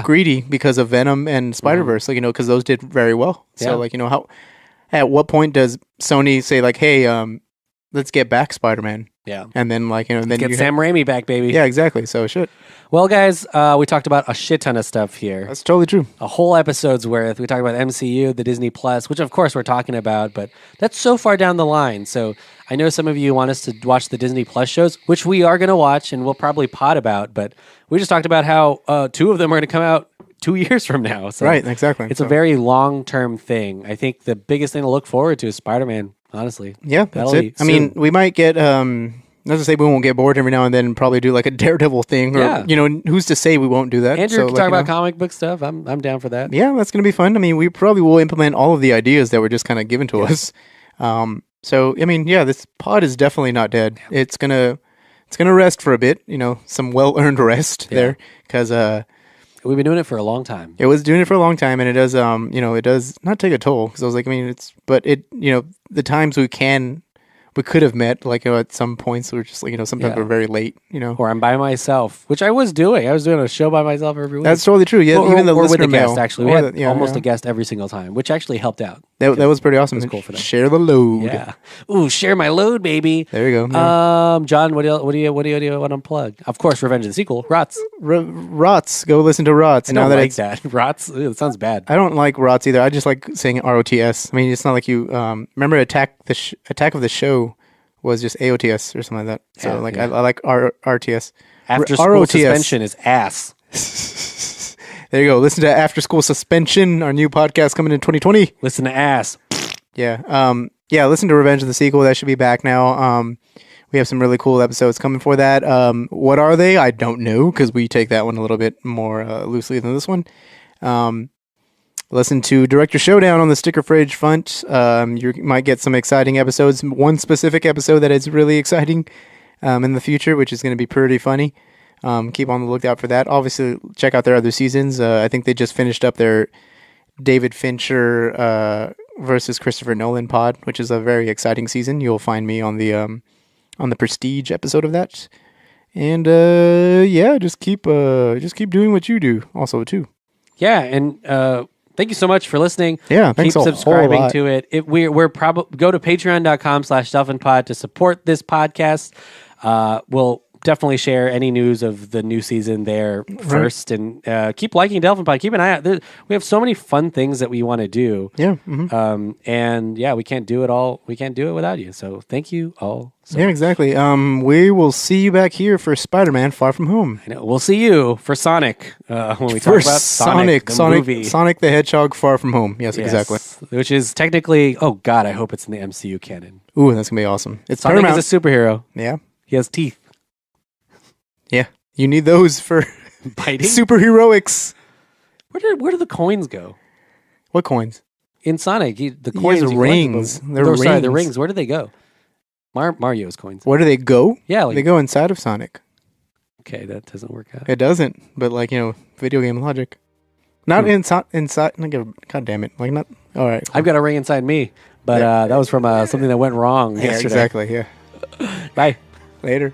[SPEAKER 2] greedy because of Venom and Spider-Verse, like because those did very well. So like how at what point does Sony say like, hey, let's get back Spider-Man?
[SPEAKER 1] Yeah.
[SPEAKER 2] And then then
[SPEAKER 1] get Sam Raimi back, baby.
[SPEAKER 2] Yeah, exactly. So shit.
[SPEAKER 1] Well, guys, we talked about a shit ton of stuff here.
[SPEAKER 2] That's totally true.
[SPEAKER 1] A whole episode's worth. We talked about MCU, the Disney Plus, which of course we're talking about, but that's so far down the line. So I know some of you want us to watch the Disney Plus shows, which we are going to watch and we'll probably pod about, but we just talked about how 2 of them are going to come out 2 years from now. So
[SPEAKER 2] right, exactly.
[SPEAKER 1] It's a very long-term thing. I think the biggest thing to look forward to is Spider-Man, honestly.
[SPEAKER 2] Yeah, that's it. I mean, we might get... not to say we won't get bored every now and then and probably do like a Daredevil thing. Or, who's to say we won't do that?
[SPEAKER 1] Andrew can talk about comic book stuff. I'm down for that.
[SPEAKER 2] Yeah, that's going to be fun. I mean, we probably will implement all of the ideas that were just kind of given to us. So, I mean, yeah, this pod is definitely not dead. Yeah. It's gonna rest for a bit, some well-earned rest there. Because
[SPEAKER 1] we've been doing it for a long time.
[SPEAKER 2] It was doing it for a long time, and it does, it does not take a toll. Because I was like, I mean, the times we could have met, at some points, we're just sometimes we're very late,
[SPEAKER 1] Or I'm by myself, which I was doing. I was doing a show by myself every week.
[SPEAKER 2] That's totally true. Yeah, even the listener
[SPEAKER 1] with a
[SPEAKER 2] mail.
[SPEAKER 1] guest, actually. We had almost a guest every single time, which actually helped out.
[SPEAKER 2] That was pretty awesome.
[SPEAKER 1] It was cool for them.
[SPEAKER 2] Share the load.
[SPEAKER 1] Yeah. Ooh, share my load, baby.
[SPEAKER 2] There you go. Yeah.
[SPEAKER 1] John, what do you want to plug? Of course, Revenge of the Sequel. Rots.
[SPEAKER 2] Rots. Go listen to Rots.
[SPEAKER 1] I don't like that. Rots. Ew, it sounds bad.
[SPEAKER 2] I don't like Rots either. I just like saying ROTS. I mean, it's not like you remember Attack of the Show was just AOTS or something like that. So I like RTS.
[SPEAKER 1] After School Suspension is ass.
[SPEAKER 2] There you go. Listen to After School Suspension, our new podcast coming in 2020.
[SPEAKER 1] Listen to ass.
[SPEAKER 2] Yeah. Listen to Revenge of the Sequel. That should be back now. We have some really cool episodes coming for that. What are they? I don't know, because we take that one a little bit more loosely than this one. Listen to Director Showdown on the Sticker Fridge front. You might get some exciting episodes. One specific episode that is really exciting in the future, which is going to be pretty funny. Keep on the lookout for that. Obviously, check out their other seasons. I think they just finished up their David Fincher versus Christopher Nolan pod, which is a very exciting season. You'll find me on the Prestige episode of that. And just keep doing what you do also too.
[SPEAKER 1] Yeah, and thank you so much for listening.
[SPEAKER 2] Yeah, thanks.
[SPEAKER 1] Keep subscribing to it. We're probably go to patreon.com/DelphinPod to support this podcast. We'll definitely share any news of the new season there first, and keep liking Delphin Pod. Keep an eye out. We have so many fun things that we want to do.
[SPEAKER 2] Yeah. Mm-hmm.
[SPEAKER 1] And we can't do it all. We can't do it without you. So thank you all. So much.
[SPEAKER 2] Exactly. We will see you back here for Spider-Man: Far From Home.
[SPEAKER 1] I know. We'll see you for Sonic when we talk about Sonic the movie.
[SPEAKER 2] Sonic the Hedgehog: Far From Home. Yes, exactly.
[SPEAKER 1] Which is technically, oh God, I hope it's in the MCU canon.
[SPEAKER 2] Ooh, that's gonna be awesome. It's
[SPEAKER 1] Sonic
[SPEAKER 2] Paramount.
[SPEAKER 1] is a superhero.
[SPEAKER 2] Yeah.
[SPEAKER 1] He has teeth.
[SPEAKER 2] Yeah, you need those for
[SPEAKER 1] biting
[SPEAKER 2] superheroics.
[SPEAKER 1] Where do the coins go?
[SPEAKER 2] What coins?
[SPEAKER 1] In Sonic, the coins
[SPEAKER 2] are rings.
[SPEAKER 1] They're rings. Sorry, the rings. Where do they go? Mario's coins.
[SPEAKER 2] Where do they go?
[SPEAKER 1] Yeah,
[SPEAKER 2] they go inside of Sonic.
[SPEAKER 1] Okay, that doesn't work out.
[SPEAKER 2] It doesn't, but video game logic. Not inside. God damn it! Not all right.
[SPEAKER 1] I've got a ring inside me, but that was from something that went wrong yesterday.
[SPEAKER 2] Exactly. Yeah.
[SPEAKER 1] Bye.
[SPEAKER 2] Later.